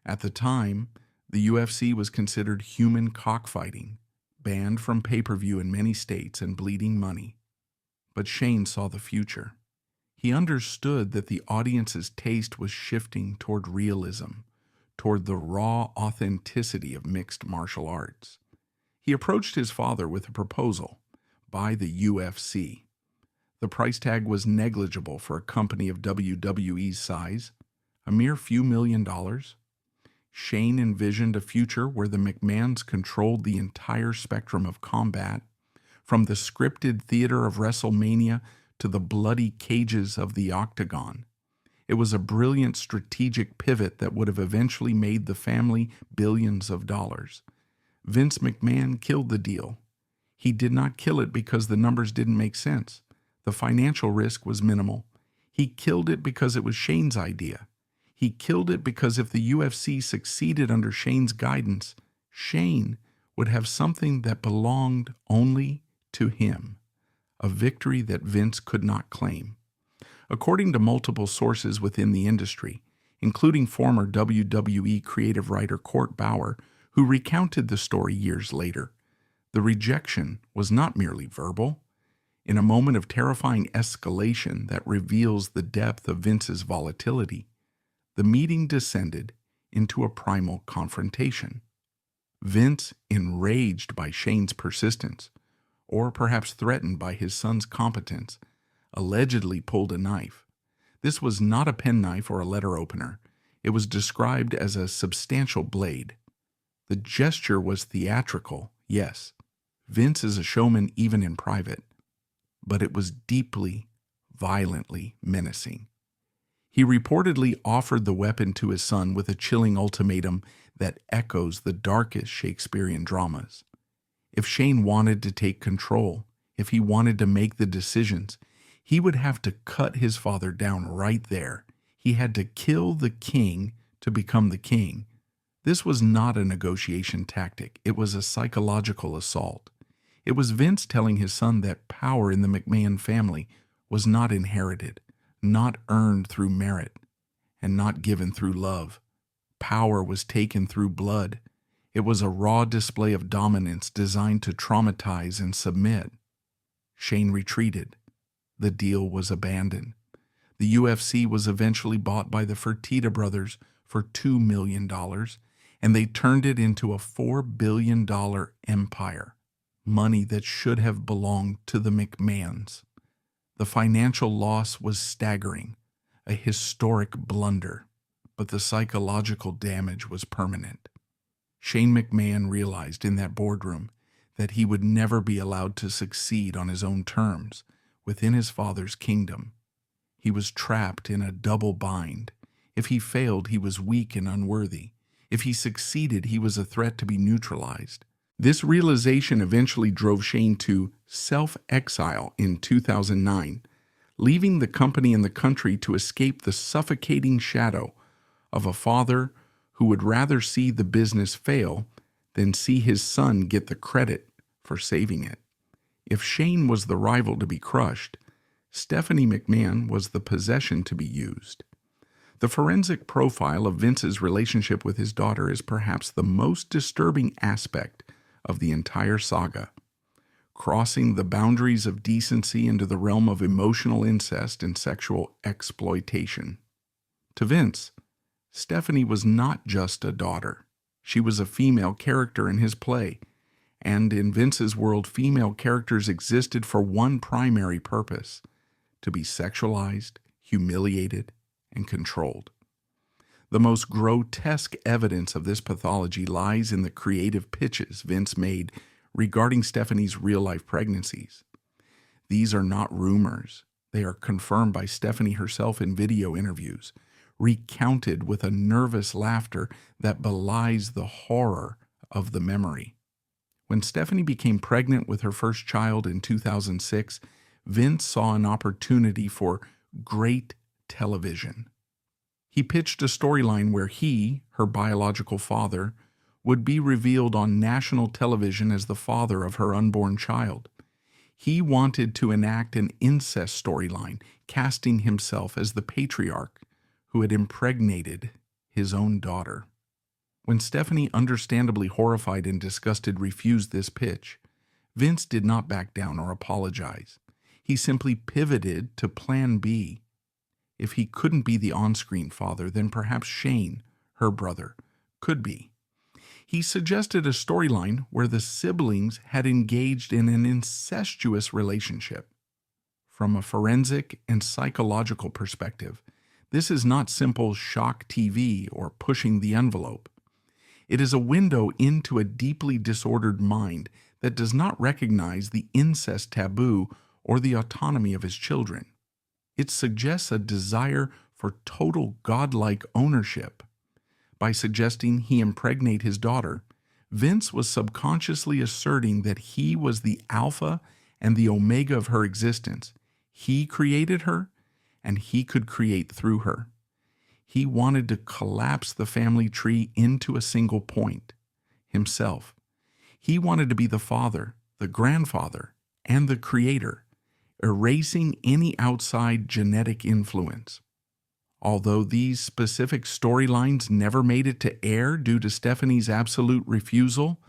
At the time, the UFC was considered human cockfighting, banned from pay-per-view in many states and bleeding money. But Shane saw the future. He understood that the audience's taste was shifting toward realism, toward the raw authenticity of mixed martial arts. He approached his father with a proposal: buy the UFC. The price tag was negligible for a company of WWE's size, a mere few $1,000,000. Shane envisioned a future where the McMahons controlled the entire spectrum of combat, from the scripted theater of WrestleMania to the bloody cages of the Octagon. It was a brilliant strategic pivot that would have eventually made the family billions of dollars. Vince McMahon killed the deal. He did not kill it because the numbers didn't make sense. The financial risk was minimal. He killed it because it was Shane's idea. He killed it because if the UFC succeeded under Shane's guidance, Shane would have something that belonged only to him: a victory that Vince could not claim. According to multiple sources within the industry, including former WWE creative writer Court Bauer, who recounted the story years later, the rejection was not merely verbal. In a moment of terrifying escalation that reveals the depth of Vince's volatility, the meeting descended into a primal confrontation. Vince, enraged by Shane's persistence, or perhaps threatened by his son's competence, allegedly pulled a knife. This was not a penknife or a letter opener. It was described as a substantial blade. The gesture was theatrical, yes. Vince is a showman even in private. But it was deeply, violently menacing. He reportedly offered the weapon to his son with a chilling ultimatum that echoes the darkest Shakespearean dramas. If Shane wanted to take control, if he wanted to make the decisions, he would have to cut his father down right there. He had to kill the king to become the king. This was not a negotiation tactic. It was a psychological assault. It was Vince telling his son that power in the McMahon family was not inherited, not earned through merit, and not given through love. Power was taken through blood. It was a raw display of dominance designed to traumatize and submit. Shane retreated. The deal was abandoned. The UFC was eventually bought by the Fertitta brothers for $2 million, and they turned it into a $4 billion empire. Money that should have belonged to the McMahons. The financial loss was staggering, a historic blunder, but the psychological damage was permanent. Shane McMahon realized in that boardroom that he would never be allowed to succeed on his own terms within his father's kingdom. He was trapped in a double bind. If he failed, he was weak and unworthy. If he succeeded, he was a threat to be neutralized. This realization eventually drove Shane to self-exile in 2009, leaving the company and the country to escape the suffocating shadow of a father who would rather see the business fail than see his son get the credit for saving it. If Shane was the rival to be crushed, Stephanie McMahon was the possession to be used. The forensic profile of Vince's relationship with his daughter is perhaps the most disturbing aspect of the entire saga, crossing the boundaries of decency into the realm of emotional incest and sexual exploitation. To Vince, Stephanie was not just a daughter. She was a female character in his play, and in Vince's world, female characters existed for one primary purpose: to be sexualized, humiliated, and controlled. The most grotesque evidence of this pathology lies in the creative pitches Vince made regarding Stephanie's real-life pregnancies. These are not rumors. They are confirmed by Stephanie herself in video interviews, recounted with a nervous laughter that belies the horror of the memory. When Stephanie became pregnant with her first child in 2006, Vince saw an opportunity for great television. He pitched a storyline where he, her biological father, would be revealed on national television as the father of her unborn child. He wanted to enact an incest storyline, casting himself as the patriarch who had impregnated his own daughter. When Stephanie, understandably horrified and disgusted, refused this pitch, Vince did not back down or apologize. He simply pivoted to Plan B. If he couldn't be the on-screen father, then perhaps Shane, her brother, could be. He suggested a storyline where the siblings had engaged in an incestuous relationship. From a forensic and psychological perspective, this is not simple shock TV or pushing the envelope. It is a window into a deeply disordered mind that does not recognize the incest taboo or the autonomy of his children. It suggests a desire for total godlike ownership. By suggesting he impregnate his daughter, Vince was subconsciously asserting that he was the alpha and the omega of her existence. He created her, and he could create through her. He wanted to collapse the family tree into a single point: himself. He wanted to be the father, the grandfather, and the creator. erasing any outside genetic influence. Although these specific storylines never made it to air due to Stephanie's absolute refusal,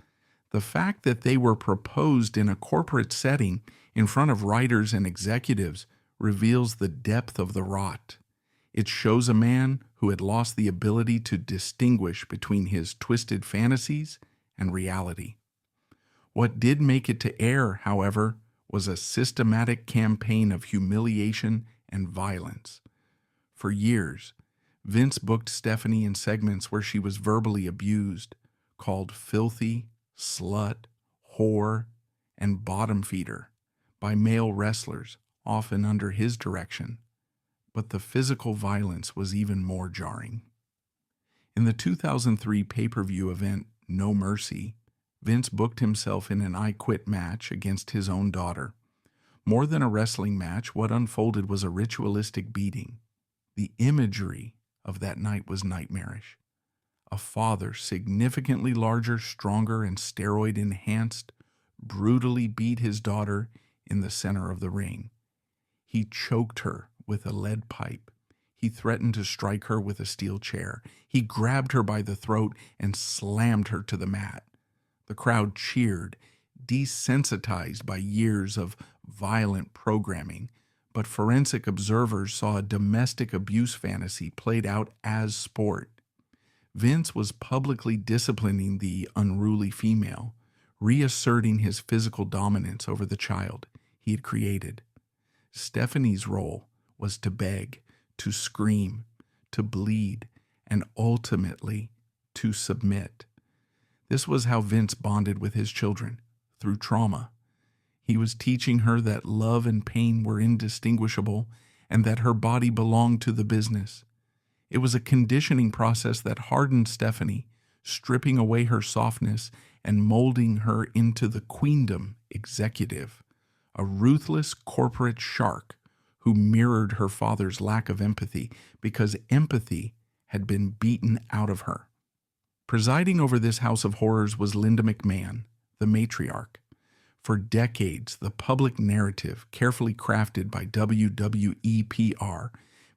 the fact that they were proposed in a corporate setting in front of writers and executives reveals the depth of the rot. It shows a man who had lost the ability to distinguish between his twisted fantasies and reality. What did make it to air, however, was a systematic campaign of humiliation and violence. For years, Vince booked Stephanie in segments where she was verbally abused, called filthy, slut, whore, and bottom feeder by male wrestlers, often under his direction. But the physical violence was even more jarring. In the 2003 pay-per-view event No Mercy, Vince booked himself in an I Quit match against his own daughter. More than a wrestling match, what unfolded was a ritualistic beating. The imagery of that night was nightmarish. A father, significantly larger, stronger, and steroid-enhanced, brutally beat his daughter in the center of the ring. He choked her with a lead pipe. He threatened to strike her with a steel chair. He grabbed her by the throat and slammed her to the mat. The crowd cheered, desensitized by years of violent programming, but forensic observers saw a domestic abuse fantasy played out as sport. Vince was publicly disciplining the unruly female, reasserting his physical dominance over the child he had created. Stephanie's role was to beg, to scream, to bleed, and ultimately to submit. This was how Vince bonded with his children, through trauma. He was teaching her that love and pain were indistinguishable and that her body belonged to the business. It was a conditioning process that hardened Stephanie, stripping away her softness and molding her into the queendom executive, a ruthless corporate shark who mirrored her father's lack of empathy because empathy had been beaten out of her. Presiding over this house of horrors was Linda McMahon, the matriarch. For decades, the public narrative, carefully crafted by WWE PR,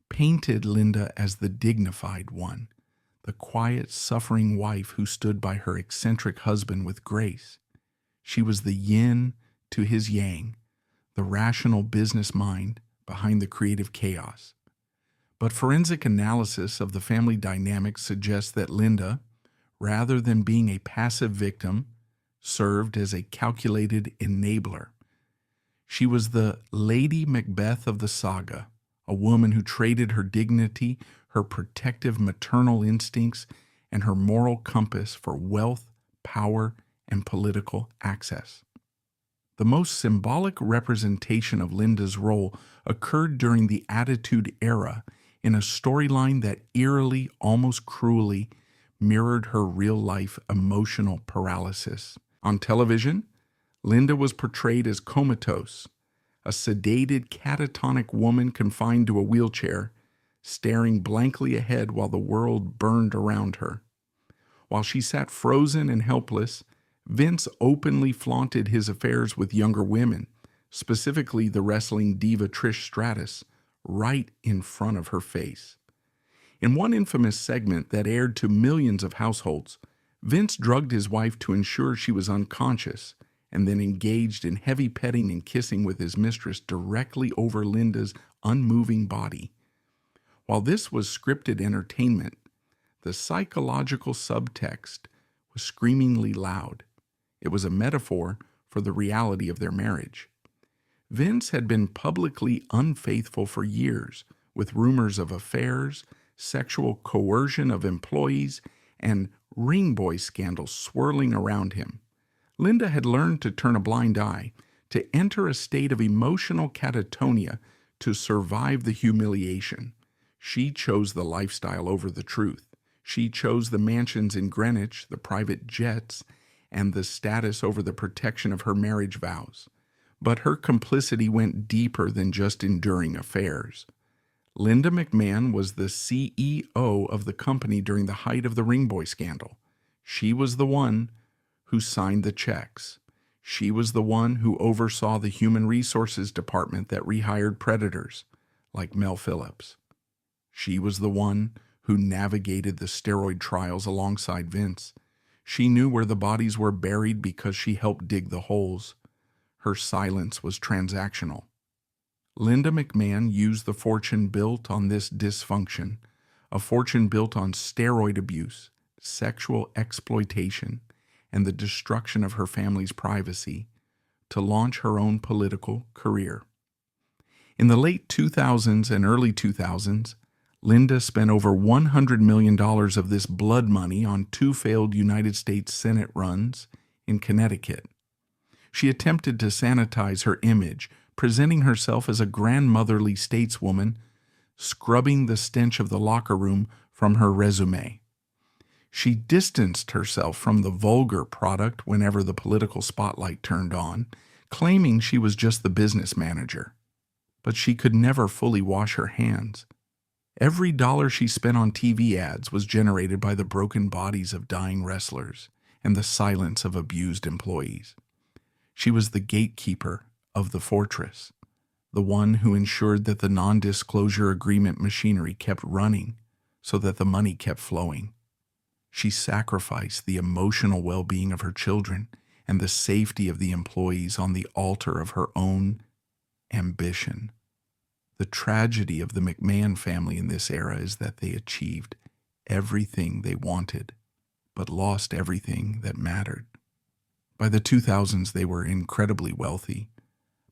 painted Linda as the dignified one, the quiet, suffering wife who stood by her eccentric husband with grace. She was the yin to his yang, the rational business mind behind the creative chaos. But forensic analysis of the family dynamics suggests that Linda, rather than being a passive victim, served as a calculated enabler. She was the Lady Macbeth of the saga, a woman who traded her dignity, her protective maternal instincts, and her moral compass for wealth, power, and political access. The most symbolic representation of Linda's role occurred during the Attitude Era in a storyline that eerily, almost cruelly, mirrored her real-life emotional paralysis. On television, Linda was portrayed as comatose, a sedated, catatonic woman confined to a wheelchair, staring blankly ahead while the world burned around her. While she sat frozen and helpless, Vince openly flaunted his affairs with younger women, specifically the wrestling diva Trish Stratus, right in front of her face. In one infamous segment that aired to millions of households, Vince drugged his wife to ensure she was unconscious and then engaged in heavy petting and kissing with his mistress directly over Linda's unmoving body. While this was scripted entertainment, the psychological subtext was screamingly loud. It was a metaphor for the reality of their marriage. Vince had been publicly unfaithful for years, with rumors of affairs, sexual coercion of employees, and ring boy scandals swirling around him. Linda had learned to turn a blind eye, to enter a state of emotional catatonia to survive the humiliation. She chose the lifestyle over the truth. She chose the mansions in Greenwich, the private jets, and the status over the protection of her marriage vows. But her complicity went deeper than just enduring affairs. Linda McMahon was the CEO of the company during the height of the Ring Boy scandal. She was the one who signed the checks. She was the one who oversaw the human resources department that rehired predators like Mel Phillips. She was the one who navigated the steroid trials alongside Vince. She knew where the bodies were buried because she helped dig the holes. Her silence was transactional. Linda McMahon used the fortune built on this dysfunction, a fortune built on steroid abuse, sexual exploitation, and the destruction of her family's privacy, to launch her own political career. In the late 2000s and early 2000s, Linda spent over $100 million of this blood money on 2 failed United States Senate runs in Connecticut. She attempted to sanitize her image, presenting herself as a grandmotherly stateswoman, scrubbing the stench of the locker room from her resume. She distanced herself from the vulgar product whenever the political spotlight turned on, claiming she was just the business manager. But she could never fully wash her hands. Every dollar she spent on TV ads was generated by the broken bodies of dying wrestlers and the silence of abused employees. She was the gatekeeper of the fortress, the one who ensured that the non-disclosure agreement machinery kept running so that the money kept flowing. She sacrificed the emotional well-being of her children and the safety of the employees on the altar of her own ambition. The tragedy of the McMahon family in this era is that they achieved everything they wanted, but lost everything that mattered. By the 2000s, they were incredibly wealthy,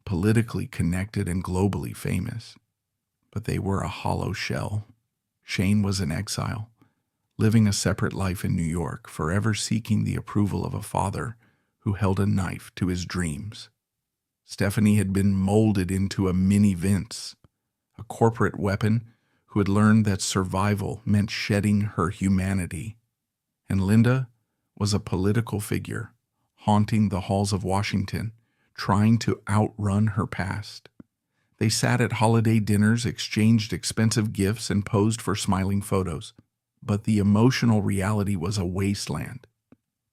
politically connected, and globally famous. But they were a hollow shell. Shane was in exile, living a separate life in New York, forever seeking the approval of a father who held a knife to his dreams. Stephanie had been molded into a mini Vince, a corporate weapon who had learned that survival meant shedding her humanity. And Linda was a political figure, haunting the halls of Washington, trying to outrun her past. They sat at holiday dinners, exchanged expensive gifts, and posed for smiling photos. But the emotional reality was a wasteland.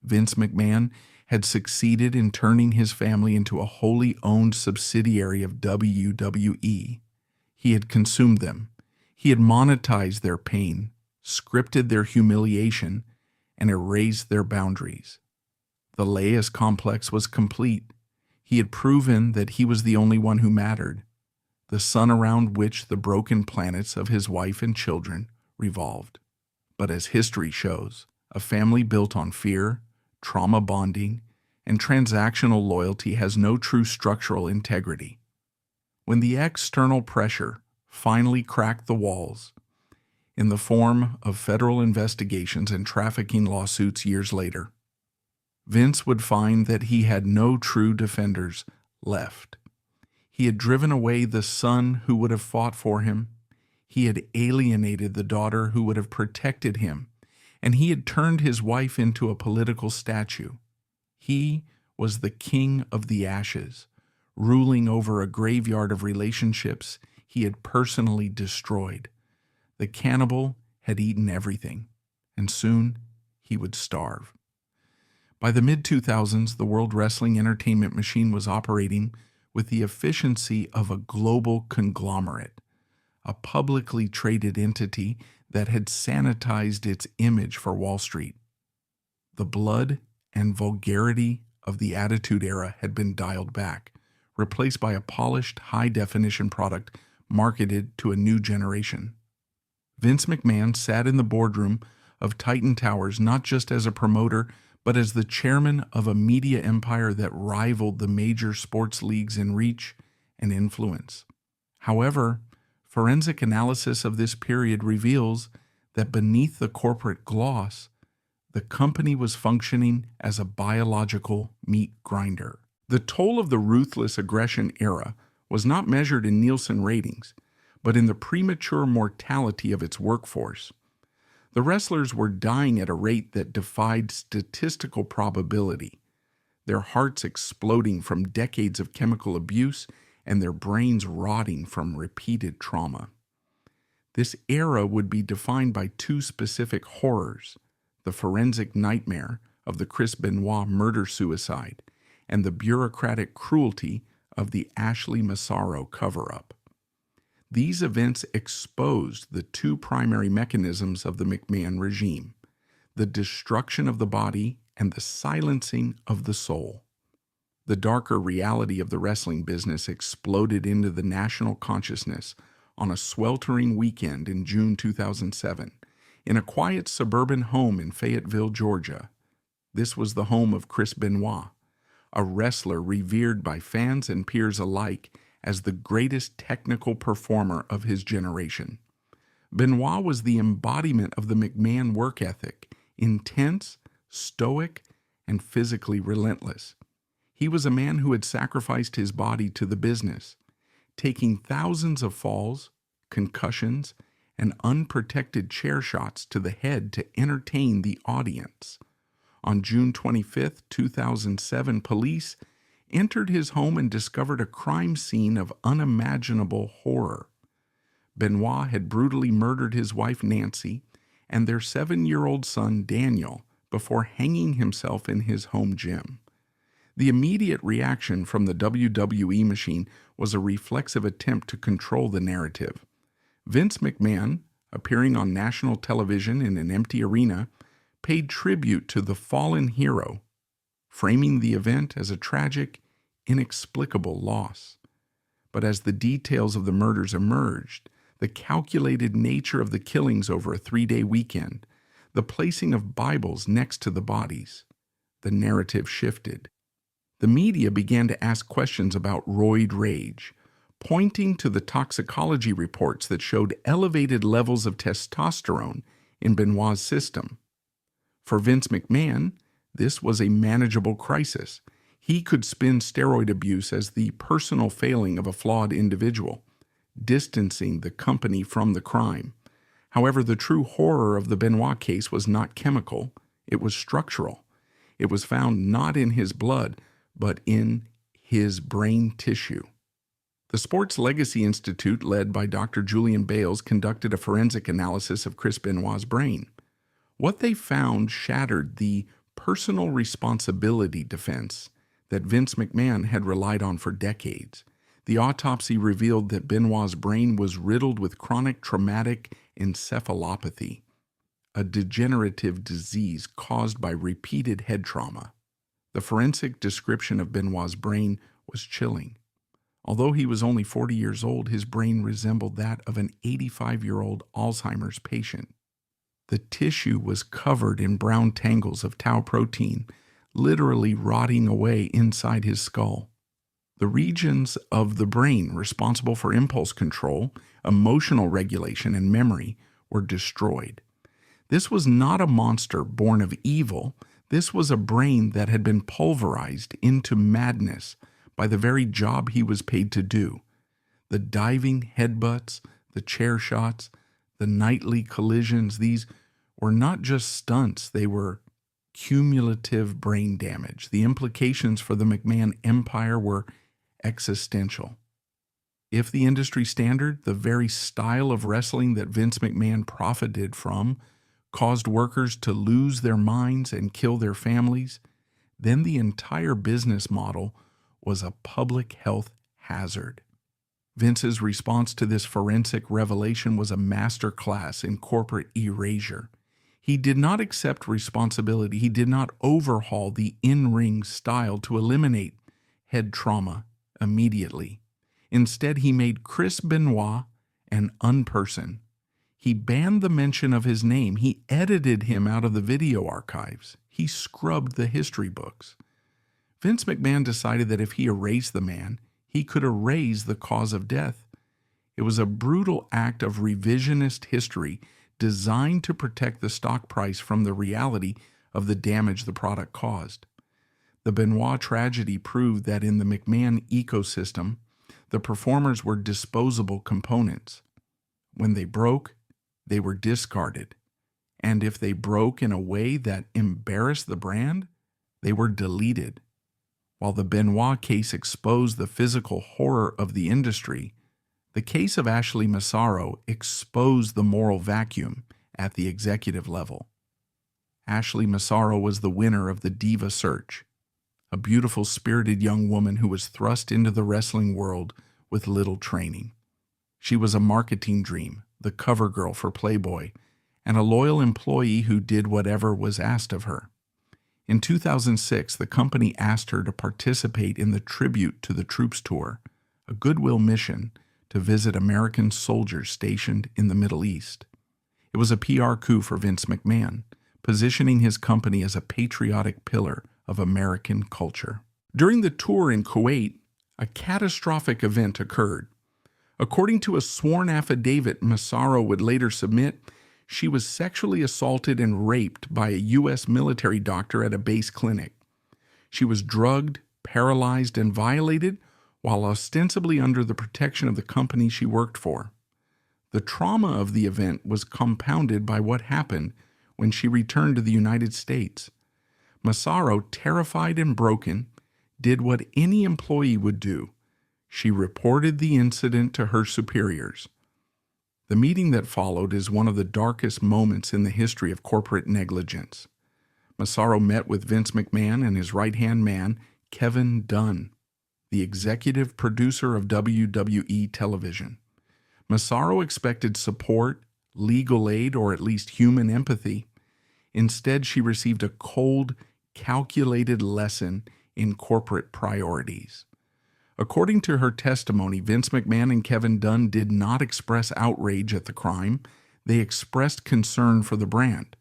Vince McMahon had succeeded in turning his family into a wholly owned subsidiary of WWE. He had consumed them. He had monetized their pain, scripted their humiliation, and erased their boundaries. The Laius complex was complete. He had proven that he was the only one who mattered, the sun around which the broken planets of his wife and children revolved. But as history shows, a family built on fear, trauma bonding, and transactional loyalty has no true structural integrity. When the external pressure finally cracked the walls, in the form of federal investigations and trafficking lawsuits years later, Vince would find that he had no true defenders left. He had driven away the son who would have fought for him. He had alienated the daughter who would have protected him, and he had turned his wife into a political statue. He was the king of the ashes, ruling over a graveyard of relationships he had personally destroyed. The cannibal had eaten everything, and soon he would starve. By the mid-2000s, the World Wrestling Entertainment machine was operating with the efficiency of a global conglomerate, a publicly traded entity that had sanitized its image for Wall Street. The blood and vulgarity of the Attitude Era had been dialed back, replaced by a polished, high-definition product marketed to a new generation. Vince McMahon sat in the boardroom of Titan Towers not just as a promoter, but as the chairman of a media empire that rivaled the major sports leagues in reach and influence. However, forensic analysis of this period reveals that beneath the corporate gloss, the company was functioning as a biological meat grinder. The toll of the ruthless aggression era was not measured in Nielsen ratings, but in the premature mortality of its workforce. The wrestlers were dying at a rate that defied statistical probability, their hearts exploding from decades of chemical abuse and their brains rotting from repeated trauma. This era would be defined by 2 specific horrors: the forensic nightmare of the Chris Benoit murder-suicide and the bureaucratic cruelty of the Ashley Massaro cover-up. These events exposed the two primary mechanisms of the McMahon regime: the destruction of the body and the silencing of the soul. The darker reality of the wrestling business exploded into the national consciousness on a sweltering weekend in June 2007, in a quiet suburban home in Fayetteville, Georgia. This was the home of Chris Benoit, a wrestler revered by fans and peers alike as the greatest technical performer of his generation. Benoit was the embodiment of the McMahon work ethic, intense, stoic, and physically relentless. He was a man who had sacrificed his body to the business, taking thousands of falls, concussions, and unprotected chair shots to the head to entertain the audience. On June 25, 2007, police entered his home and discovered a crime scene of unimaginable horror. Benoit had brutally murdered his wife Nancy and their 7-year-old son Daniel before hanging himself in his home gym. The immediate reaction from the WWE machine was a reflexive attempt to control the narrative. Vince McMahon, appearing on national television in an empty arena, paid tribute to the fallen hero, framing the event as a tragic, inexplicable loss. But as the details of the murders emerged, the calculated nature of the killings over a 3-day weekend, the placing of Bibles next to the bodies, the narrative shifted. The media began to ask questions about roid rage, pointing to the toxicology reports that showed elevated levels of testosterone in Benoit's system. For Vince McMahon, this was a manageable crisis. He could spin steroid abuse as the personal failing of a flawed individual, distancing the company from the crime. However, the true horror of the Benoit case was not chemical, it was structural. It was found not in his blood, but in his brain tissue. The Sports Legacy Institute, led by Dr. Julian Bales, conducted a forensic analysis of Chris Benoit's brain. What they found shattered the personal responsibility defense that Vince McMahon had relied on for decades. The autopsy revealed that Benoit's brain was riddled with chronic traumatic encephalopathy, a degenerative disease caused by repeated head trauma. The forensic description of Benoit's brain was chilling. Although he was only 40 years old, his brain resembled that of an 85-year-old Alzheimer's patient. The tissue was covered in brown tangles of tau protein, literally rotting away inside his skull. The regions of the brain responsible for impulse control, emotional regulation, and memory were destroyed. This was not a monster born of evil. This was a brain that had been pulverized into madness by the very job he was paid to do. The diving headbutts, the chair shots, the nightly collisions, these were not just stunts, they were cumulative brain damage. The implications for the McMahon empire were existential. If the industry standard, the very style of wrestling that Vince McMahon profited from, caused workers to lose their minds and kill their families, then the entire business model was a public health hazard. Vince's response to this forensic revelation was a masterclass in corporate erasure. He did not accept responsibility. He did not overhaul the in-ring style to eliminate head trauma immediately. Instead, he made Chris Benoit an unperson. He banned the mention of his name. He edited him out of the video archives. He scrubbed the history books. Vince McMahon decided that if he erased the man, he could erase the cause of death. It was a brutal act of revisionist history designed to protect the stock price from the reality of the damage the product caused. The Benoit tragedy proved that in the McMahon ecosystem, the performers were disposable components. When they broke, they were discarded. And if they broke in a way that embarrassed the brand, they were deleted. While the Benoit case exposed the physical horror of the industry, the case of Ashley Massaro exposed the moral vacuum at the executive level. Ashley Massaro was the winner of the Diva Search, a beautiful, spirited young woman who was thrust into the wrestling world with little training. She was a marketing dream, the cover girl for Playboy, and a loyal employee who did whatever was asked of her. In 2006, the company asked her to participate in the Tribute to the Troops tour, a goodwill mission to visit American soldiers stationed in the Middle East. It was a PR coup for Vince McMahon, positioning his company as a patriotic pillar of American culture. During the tour in Kuwait, a catastrophic event occurred. According to a sworn affidavit Massaro would later submit, she was sexually assaulted and raped by a U.S. military doctor at a base clinic. She was drugged, paralyzed, and violated while ostensibly under the protection of the company she worked for. The trauma of the event was compounded by what happened when she returned to the United States. Massaro, terrified and broken, did what any employee would do. She reported the incident to her superiors. The meeting that followed is one of the darkest moments in the history of corporate negligence. Massaro met with Vince McMahon and his right-hand man, Kevin Dunn, the executive producer of WWE television. Massaro expected support, legal aid, or at least human empathy. Instead, she received a cold, calculated lesson in corporate priorities. According to her testimony, Vince McMahon and Kevin Dunn did not express outrage at the crime. They expressed concern for the brand.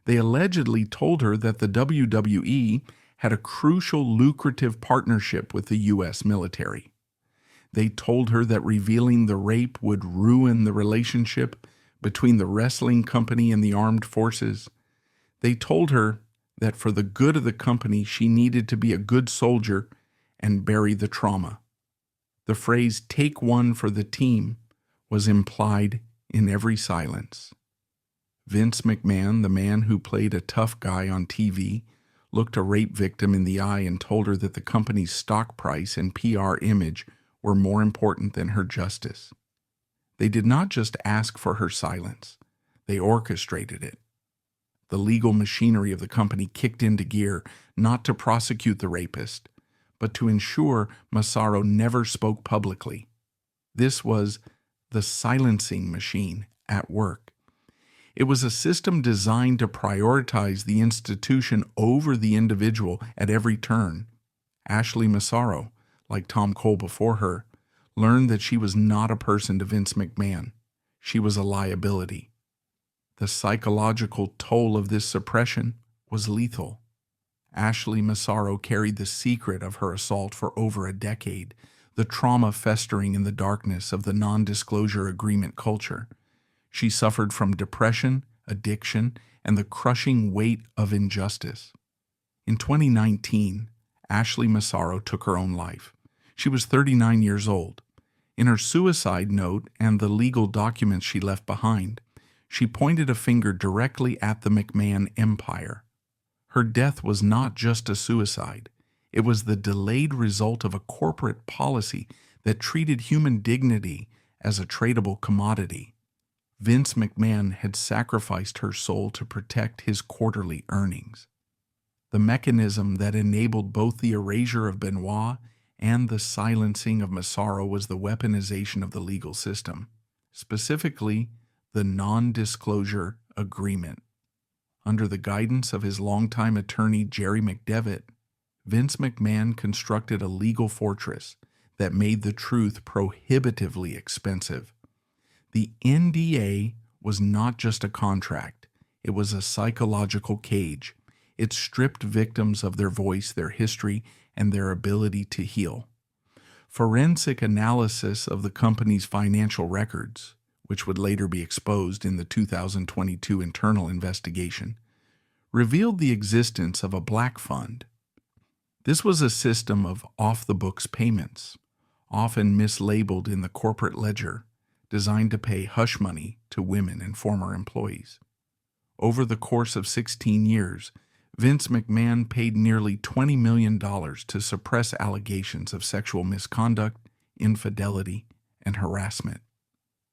They allegedly told her that the WWE had a crucial, lucrative partnership with the U.S. military. They told her that revealing the rape would ruin the relationship between the wrestling company and the armed forces. They told her that for the good of the company, she needed to be a good soldier and bury the trauma. The phrase, "take one for the team," was implied in every silence. Vince McMahon, the man who played a tough guy on TV, looked a rape victim in the eye and told her that the company's stock price and PR image were more important than her justice. They did not just ask for her silence, they orchestrated it. The legal machinery of the company kicked into gear, not to prosecute the rapist, but to ensure Massaro never spoke publicly. This was the silencing machine at work. It was a system designed to prioritize the institution over the individual at every turn. Ashley Massaro, like Tom Cole before her, learned that she was not a person to Vince McMahon. She was a liability. The psychological toll of this suppression was lethal. Ashley Massaro carried the secret of her assault for over a decade, the trauma festering in the darkness of the non-disclosure agreement culture. She suffered from depression, addiction, and the crushing weight of injustice. In 2019, Ashley Massaro took her own life. She was 39 years old. In her suicide note and the legal documents she left behind, she pointed a finger directly at the McMahon empire. Her death was not just a suicide. It was the delayed result of a corporate policy that treated human dignity as a tradable commodity. Vince McMahon had sacrificed her soul to protect his quarterly earnings. The mechanism that enabled both the erasure of Benoit and the silencing of Massaro was the weaponization of the legal system, specifically the non-disclosure agreement. Under the guidance of his longtime attorney Jerry McDevitt, Vince McMahon constructed a legal fortress that made the truth prohibitively expensive. The NDA was not just a contract, it was a psychological cage. It stripped victims of their voice, their history, and their ability to heal. Forensic analysis of the company's financial records, which would later be exposed in the 2022 internal investigation, revealed the existence of a black fund. This was a system of off-the-books payments, often mislabeled in the corporate ledger, designed to pay hush money to women and former employees. Over the course of 16 years, Vince McMahon paid nearly $20 million to suppress allegations of sexual misconduct, infidelity, and harassment.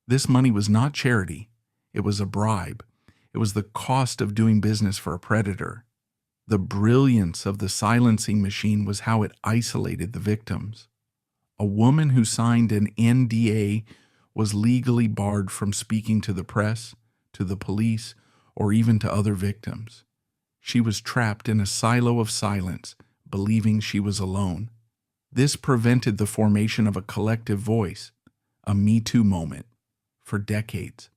This money was not charity, it was a bribe. It was the cost of doing business for a predator. The brilliance of the silencing machine was how it isolated the victims. A woman who signed an NDA was legally barred from speaking to the press, to the police, or even to other victims. She was trapped in a silo of silence, believing she was alone. This prevented the formation of a collective voice, a Me Too moment, for decades.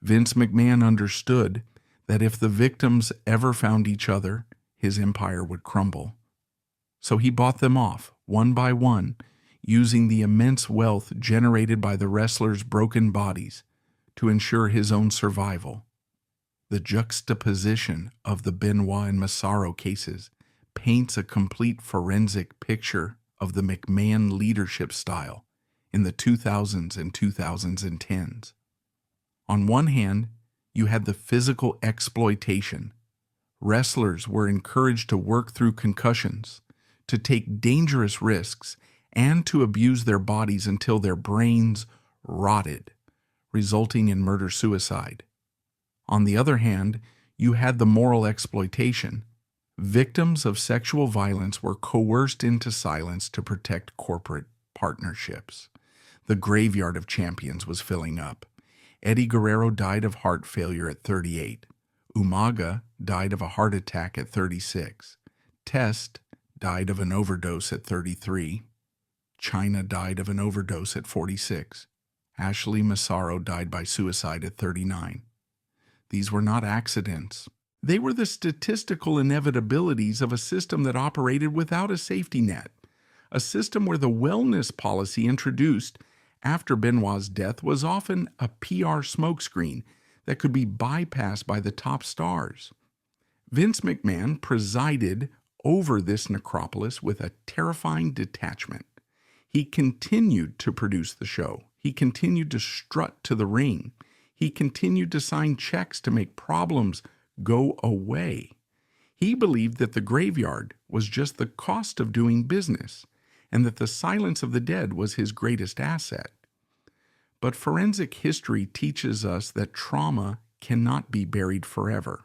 Vince McMahon understood that if the victims ever found each other, his empire would crumble. So he bought them off, one by one, using the immense wealth generated by the wrestlers' broken bodies to ensure his own survival. The juxtaposition of the Benoit and Massaro cases paints a complete forensic picture of the McMahon leadership style in the 2000s and 2010s. On one hand, you had the physical exploitation. Wrestlers were encouraged to work through concussions, to take dangerous risks, and to abuse their bodies until their brains rotted, resulting in murder-suicide. On the other hand, you had the moral exploitation. Victims of sexual violence were coerced into silence to protect corporate partnerships. The graveyard of champions was filling up. Eddie Guerrero died of heart failure at 38. Umaga died of a heart attack at 36. Test died of an overdose at 33. Chyna died of an overdose at 46. Ashley Massaro died by suicide at 39. These were not accidents. They were the statistical inevitabilities of a system that operated without a safety net, a system where the wellness policy introduced after Benoit's death was often a PR smokescreen that could be bypassed by the top stars. Vince McMahon presided over this necropolis with a terrifying detachment. He continued to produce the show. He continued to strut to the ring. He continued to sign checks to make problems go away. He believed that the graveyard was just the cost of doing business, and that the silence of the dead was his greatest asset. But forensic history teaches us that trauma cannot be buried forever.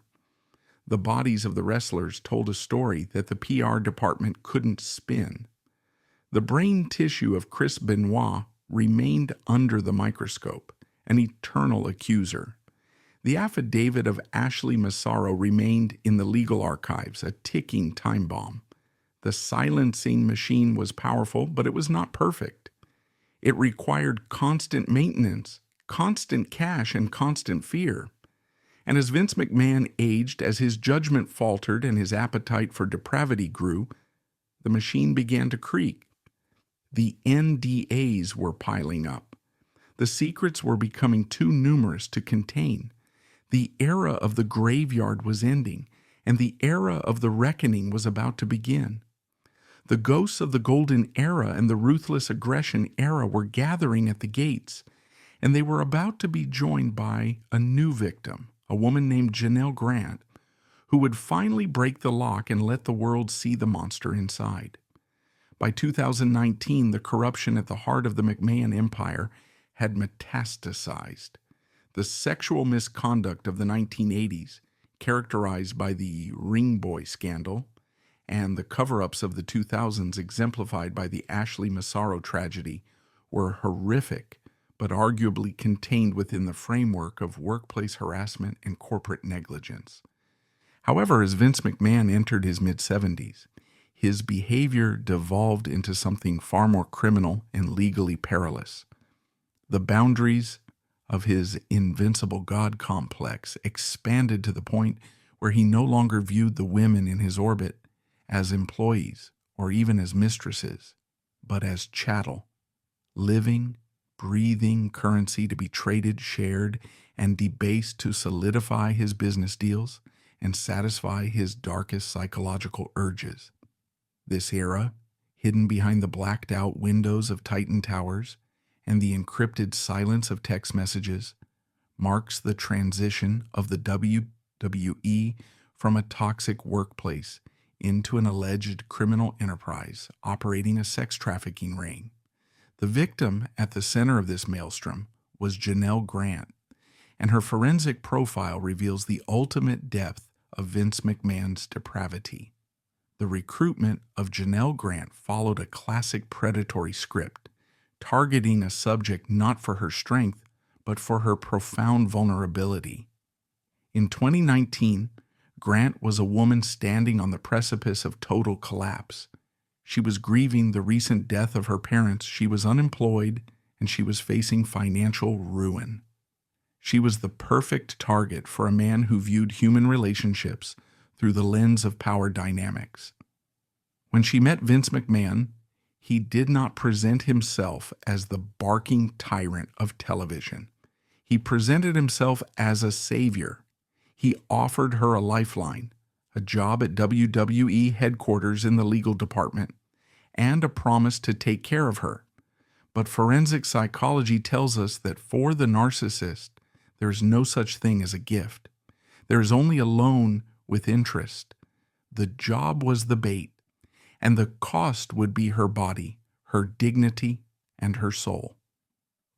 The bodies of the wrestlers told a story that the PR department couldn't spin. The brain tissue of Chris Benoit remained under the microscope, an eternal accuser. The affidavit of Ashley Massaro remained in the legal archives, a ticking time bomb. The silencing machine was powerful, but it was not perfect. It required constant maintenance, constant cash, and constant fear. And as Vince McMahon aged, as his judgment faltered and his appetite for depravity grew, the machine began to creak. The NDAs were piling up. The secrets were becoming too numerous to contain. The era of the graveyard was ending, and the era of the reckoning was about to begin. The ghosts of the golden era and the ruthless aggression era were gathering at the gates, and they were about to be joined by a new victim, a woman named Janel Grant, who would finally break the lock and let the world see the monster inside. By 2019, the corruption at the heart of the McMahon empire had metastasized. The sexual misconduct of the 1980s, characterized by the Ring Boy scandal, and the cover-ups of the 2000s exemplified by the Ashley Massaro tragedy, were horrific, but arguably contained within the framework of workplace harassment and corporate negligence. However, as Vince McMahon entered his mid-70s, his behavior devolved into something far more criminal and legally perilous. The boundaries of his invincible God complex expanded to the point where he no longer viewed the women in his orbit as employees or even as mistresses, but as chattel, living, breathing currency to be traded, shared, and debased to solidify his business deals and satisfy his darkest psychological urges. This era, hidden behind the blacked-out windows of Titan Towers and the encrypted silence of text messages, marks the transition of the WWE from a toxic workplace into an alleged criminal enterprise operating a sex trafficking ring. The victim at the center of this maelstrom was Janel Grant, and her forensic profile reveals the ultimate depth of Vince McMahon's depravity. The recruitment of Janel Grant followed a classic predatory script, targeting a subject not for her strength, but for her profound vulnerability. In 2019, Grant was a woman standing on the precipice of total collapse. She was grieving the recent death of her parents, she was unemployed, and she was facing financial ruin. She was the perfect target for a man who viewed human relationships through the lens of power dynamics. When she met Vince McMahon, he did not present himself as the barking tyrant of television. He presented himself as a savior. He offered her a lifeline, a job at WWE headquarters in the legal department, and a promise to take care of her. But forensic psychology tells us that for the narcissist, there is no such thing as a gift. There is only a loan with interest. The job was the bait, and the cost would be her body, her dignity, and her soul.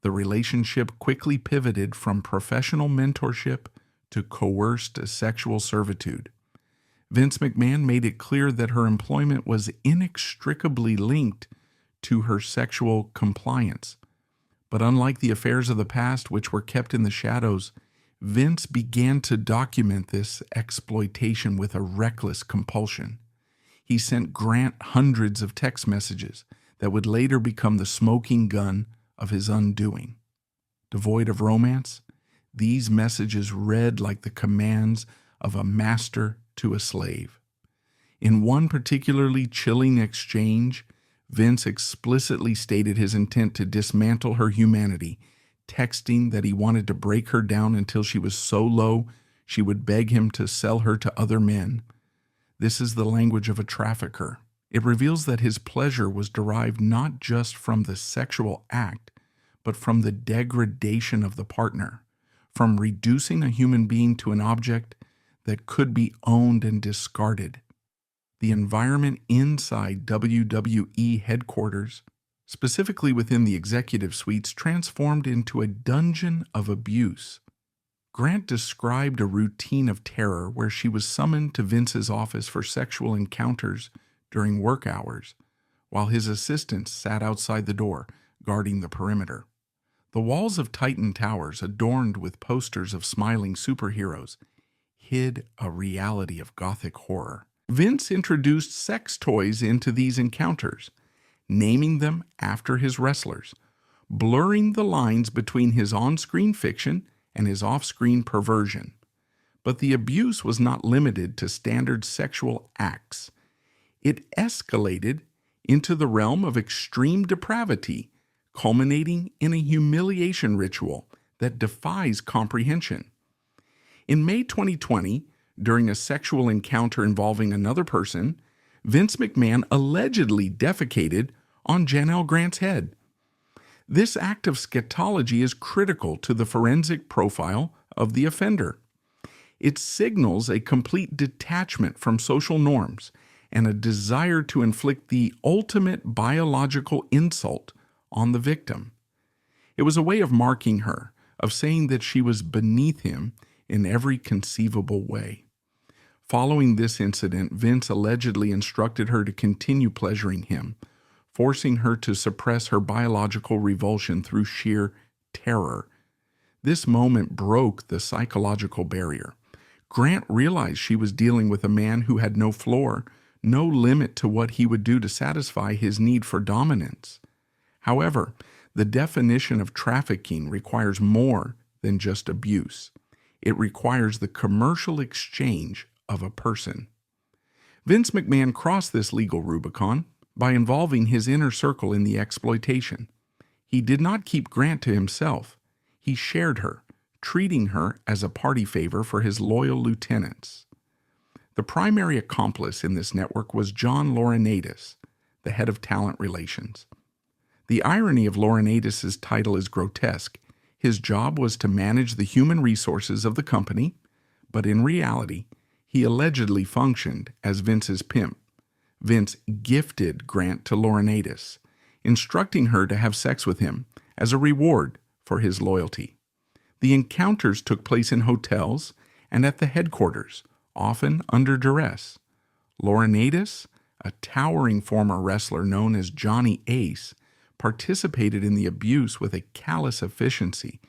The relationship quickly pivoted from professional mentorship to coerced sexual servitude. Vince McMahon made it clear that her employment was inextricably linked to her sexual compliance. But unlike the affairs of the past, which were kept in the shadows, Vince began to document this exploitation with a reckless compulsion. He sent Grant hundreds of text messages that would later become the smoking gun of his undoing. Devoid of romance, these messages read like the commands of a master to a slave. In one particularly chilling exchange, Vince explicitly stated his intent to dismantle her humanity, texting that he wanted to break her down until she was so low she would beg him to sell her to other men. This is the language of a trafficker. It reveals that his pleasure was derived not just from the sexual act, but from the degradation of the partner, from reducing a human being to an object that could be owned and discarded. The environment inside WWE headquarters, specifically within the executive suites, transformed into a dungeon of abuse. Grant described a routine of terror where she was summoned to Vince's office for sexual encounters during work hours, while his assistants sat outside the door, guarding the perimeter. The walls of Titan Towers, adorned with posters of smiling superheroes, hid a reality of gothic horror. Vince introduced sex toys into these encounters, naming them after his wrestlers, blurring the lines between his on-screen fiction and his off-screen perversion. But the abuse was not limited to standard sexual acts. It escalated into the realm of extreme depravity, culminating in a humiliation ritual that defies comprehension. In May 2020, during a sexual encounter involving another person, Vince McMahon allegedly defecated on Janel Grant's head. This act of scatology is critical to the forensic profile of the offender. It signals a complete detachment from social norms and a desire to inflict the ultimate biological insult on the victim. It was a way of marking her, of saying that she was beneath him in every conceivable way. Following this incident, Vince allegedly instructed her to continue pleasuring him, forcing her to suppress her biological revulsion through sheer terror. This moment broke the psychological barrier. Grant realized she was dealing with a man who had no floor, no limit to what he would do to satisfy his need for dominance. However, the definition of trafficking requires more than just abuse. It requires the commercial exchange of a person. Vince McMahon crossed this legal Rubicon by involving his inner circle in the exploitation. He did not keep Grant to himself. He shared her, treating her as a party favor for his loyal lieutenants. The primary accomplice in this network was John Laurinaitis, the head of talent relations. The irony of Laurinaitis' title is grotesque. His job was to manage the human resources of the company, but in reality, he allegedly functioned as Vince's pimp. Vince gifted Grant to Laurinaitis, instructing her to have sex with him as a reward for his loyalty. The encounters took place in hotels and at the headquarters, often under duress. Laurinaitis, a towering former wrestler known as Johnny Ace, participated in the abuse with a callous efficiency,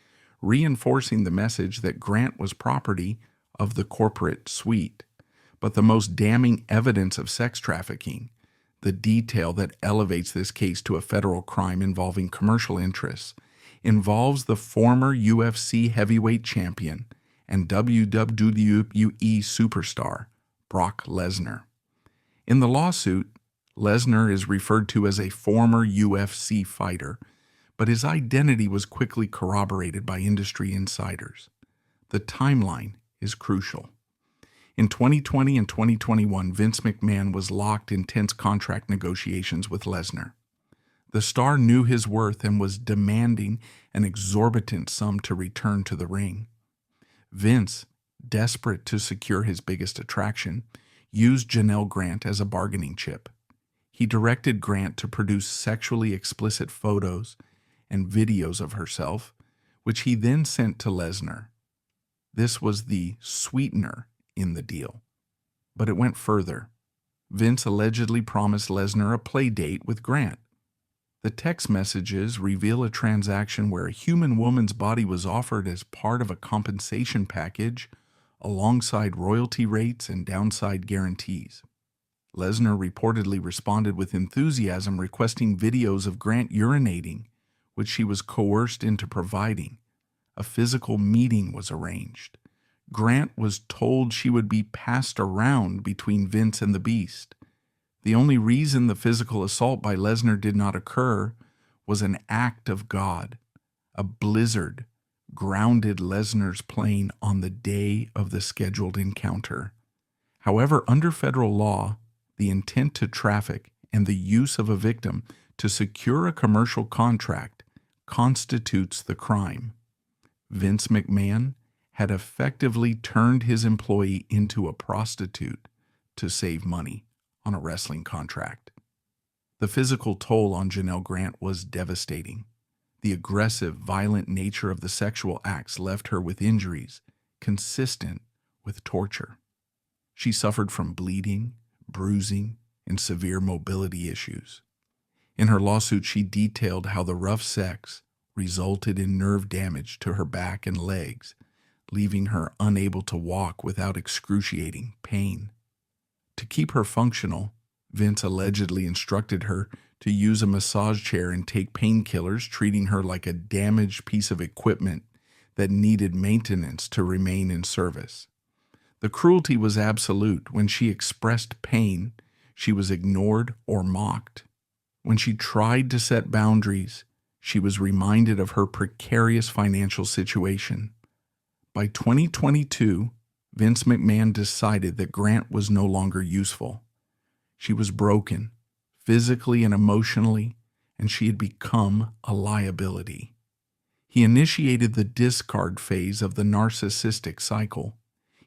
reinforcing the message that Grant was property of the corporate suite. But the most damning evidence of sex trafficking, the detail that elevates this case to a federal crime involving commercial interests, involves the former UFC heavyweight champion and WWE superstar, Brock Lesnar. In the lawsuit, Lesnar is referred to as a former UFC fighter, but his identity was quickly corroborated by industry insiders. The timeline is crucial. In 2020 and 2021, Vince McMahon was locked in tense contract negotiations with Lesnar. The star knew his worth and was demanding an exorbitant sum to return to the ring. Vince, desperate to secure his biggest attraction, used Janel Grant as a bargaining chip. He directed Grant to produce sexually explicit photos and videos of herself, which he then sent to Lesnar. This was the sweetener in the deal. But it went further. Vince allegedly promised Lesnar a play date with Grant. The text messages reveal a transaction where a human woman's body was offered as part of a compensation package alongside royalty rates and downside guarantees. Lesnar reportedly responded with enthusiasm, requesting videos of Grant urinating, which she was coerced into providing. A physical meeting was arranged. Grant was told she would be passed around between Vince and the Beast. The only reason the physical assault by Lesnar did not occur was an act of God. A blizzard grounded Lesnar's plane on the day of the scheduled encounter. However, under federal law, the intent to traffic and the use of a victim to secure a commercial contract constitutes the crime. Vince McMahon had effectively turned his employee into a prostitute to save money on a wrestling contract. The physical toll on Janel Grant was devastating. The aggressive, violent nature of the sexual acts left her with injuries consistent with torture. She suffered from bleeding, bruising, and severe mobility issues. In her lawsuit, she detailed how the rough sex resulted in nerve damage to her back and legs, leaving her unable to walk without excruciating pain. To keep her functional, Vince allegedly instructed her to use a massage chair and take painkillers, treating her like a damaged piece of equipment that needed maintenance to remain in service. The cruelty was absolute. When she expressed pain, she was ignored or mocked. When she tried to set boundaries, she was reminded of her precarious financial situation. By 2022, Vince McMahon decided that Grant was no longer useful. She was broken, physically and emotionally, and she had become a liability. He initiated the discard phase of the narcissistic cycle.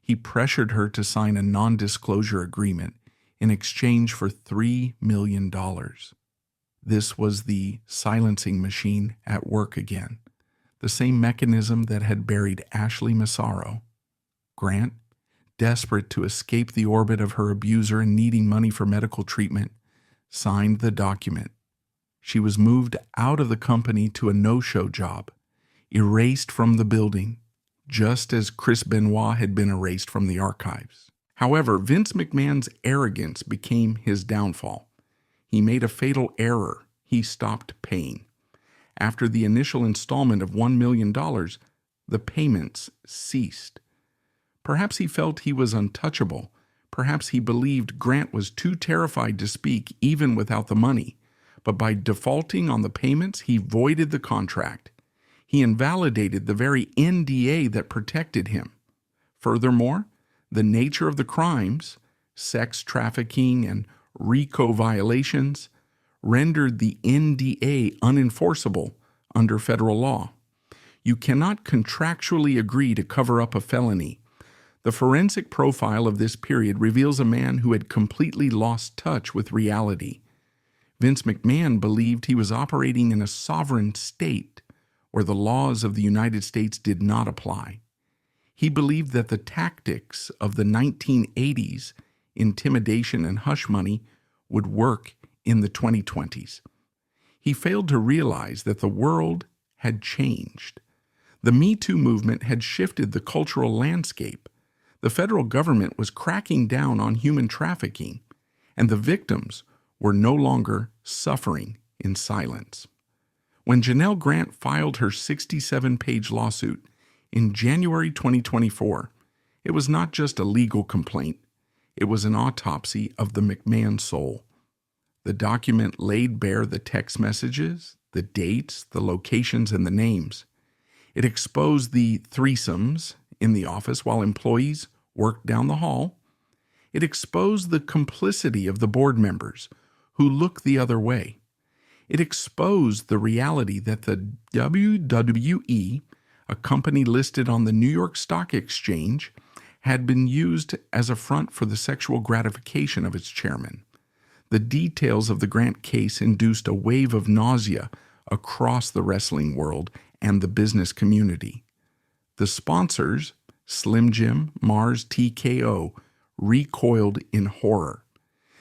He pressured her to sign a non-disclosure agreement in exchange for $3 million. This was the silencing machine at work again, the same mechanism that had buried Ashley Massaro. Grant, desperate to escape the orbit of her abuser and needing money for medical treatment, signed the document. She was moved out of the company to a no-show job, erased from the building, just as Chris Benoit had been erased from the archives. However, Vince McMahon's arrogance became his downfall. He made a fatal error. He stopped paying. After the initial installment of $1 million, the payments ceased. Perhaps he felt he was untouchable. Perhaps he believed Grant was too terrified to speak even without the money. But by defaulting on the payments, he voided the contract. He invalidated the very NDA that protected him. Furthermore, the nature of the crimes, sex trafficking and RICO violations, rendered the NDA unenforceable under federal law. You cannot contractually agree to cover up a felony. The forensic profile of this period reveals a man who had completely lost touch with reality. Vince McMahon believed he was operating in a sovereign state where the laws of the United States did not apply. He believed that the tactics of the 1980s, intimidation and hush money, would work in the 2020s. He failed to realize that the world had changed. The Me Too movement had shifted the cultural landscape. The federal government was cracking down on human trafficking, and the victims were no longer suffering in silence. When Janel Grant filed her 67-page lawsuit in January 2024, it was not just a legal complaint, it was an autopsy of the McMahon soul. The document laid bare the text messages, the dates, the locations, and the names. It exposed the threesomes in the office while employees worked down the hall. It exposed the complicity of the board members who looked the other way. It exposed the reality that the WWE, a company listed on the New York Stock Exchange, had been used as a front for the sexual gratification of its chairman. The details of the Grant case induced a wave of nausea across the wrestling world and the business community. The sponsors, Slim Jim, Mars, TKO, recoiled in horror.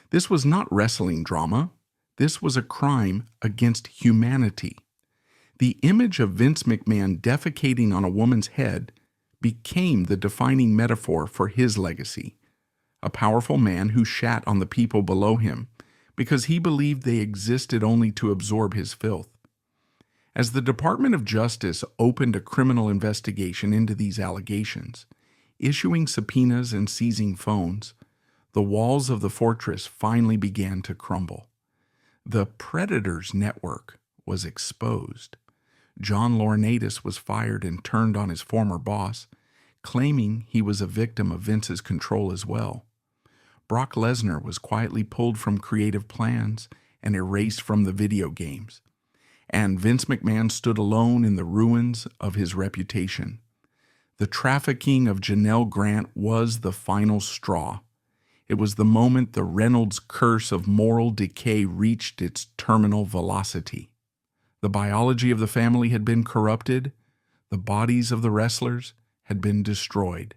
This was not wrestling drama. This was a crime against humanity. The image of Vince McMahon defecating on a woman's head became the defining metaphor for his legacy. A powerful man who shat on the people below him because he believed they existed only to absorb his filth. As the Department of Justice opened a criminal investigation into these allegations, issuing subpoenas and seizing phones, the walls of the fortress finally began to crumble. The Predators network was exposed. John Laurinaitis was fired and turned on his former boss, claiming he was a victim of Vince's control as well. Brock Lesnar was quietly pulled from creative plans and erased from the video games. And Vince McMahon stood alone in the ruins of his reputation. The trafficking of Janel Grant was the final straw. It was the moment the Reynolds curse of moral decay reached its terminal velocity. The biology of the family had been corrupted, the bodies of the wrestlers had been destroyed,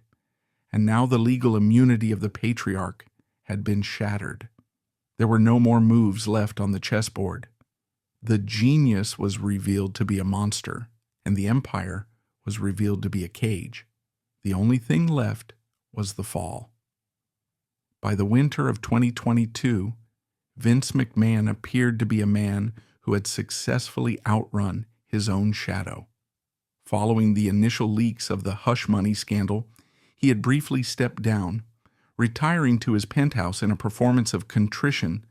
and now the legal immunity of the patriarch had been shattered. There were no more moves left on the chessboard. The genius was revealed to be a monster, and the empire was revealed to be a cage. The only thing left was the fall. By the winter of 2022, Vince McMahon appeared to be a man who had successfully outrun his own shadow. Following the initial leaks of the hush money scandal, he had briefly stepped down, retiring to his penthouse in a performance of contrition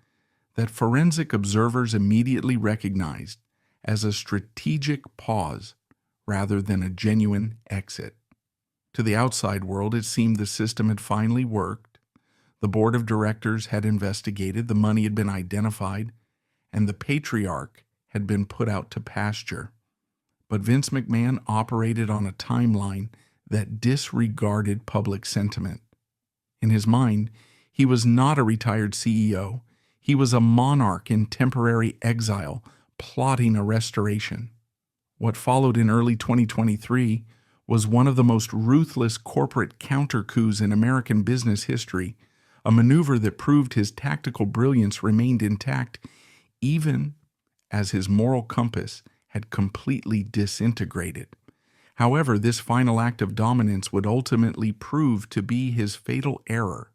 that forensic observers immediately recognized as a strategic pause rather than a genuine exit. To the outside world, it seemed the system had finally worked. The board of directors had investigated, the money had been identified, and the patriarch had been put out to pasture. But Vince McMahon operated on a timeline that disregarded public sentiment. In his mind, he was not a retired CEO. He was a monarch in temporary exile, plotting a restoration. What followed in early 2023 was one of the most ruthless corporate counter-coups in American business history, a maneuver that proved his tactical brilliance remained intact even as his moral compass had completely disintegrated. However, this final act of dominance would ultimately prove to be his fatal error,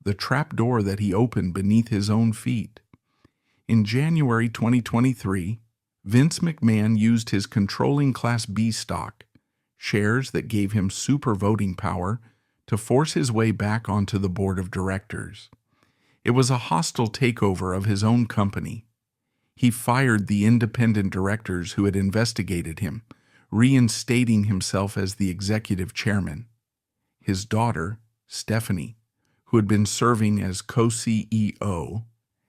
the trapdoor that he opened beneath his own feet. In January 2023, Vince McMahon used his controlling Class B stock, shares that gave him super voting power, to force his way back onto the board of directors. It was a hostile takeover of his own company. He fired the independent directors who had investigated him, reinstating himself as the executive chairman. His daughter, Stephanie, who had been serving as co-CEO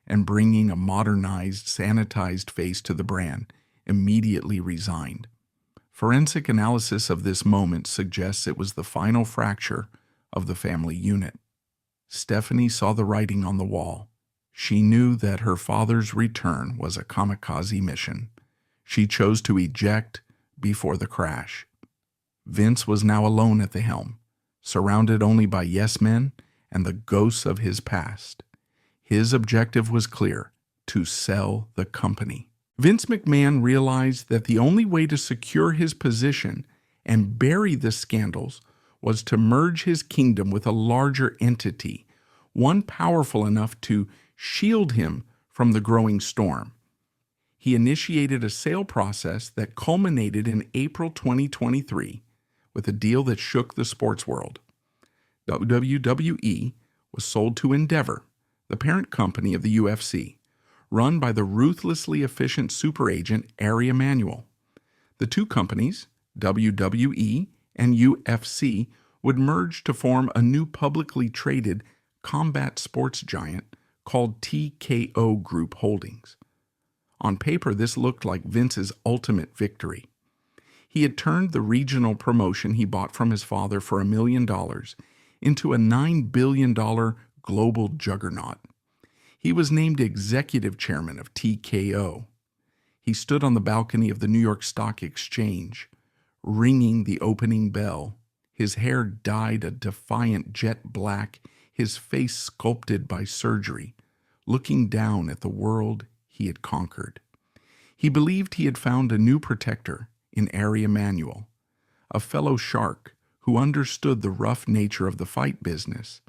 and bringing a modernized, sanitized face to the brand, immediately resigned. Forensic analysis of this moment suggests it was the final fracture of the family unit. Stephanie saw the writing on the wall. She knew that her father's return was a kamikaze mission. She chose to eject before the crash. Vince was now alone at the helm, surrounded only by yes men and the ghosts of his past. His objective was clear: to sell the company. Vince McMahon realized that the only way to secure his position and bury the scandals was to merge his kingdom with a larger entity, one powerful enough to shield him from the growing storm. He initiated a sale process that culminated in April 2023 with a deal that shook the sports world. WWE was sold to Endeavor, the parent company of the UFC, run by the ruthlessly efficient super agent Ari Emanuel. The two companies, WWE and UFC, would merge to form a new publicly traded combat sports giant called TKO Group Holdings. On paper, this looked like Vince's ultimate victory. He had turned the regional promotion he bought from his father for $1 million into a $9 billion global juggernaut. He was named executive chairman of TKO. He stood on the balcony of the New York Stock Exchange, ringing the opening bell, his hair dyed a defiant jet black, his face sculpted by surgery, looking down at the world he had conquered. He believed he had found a new protector in Ari Emanuel, a fellow shark who understood the rough nature of the fight business.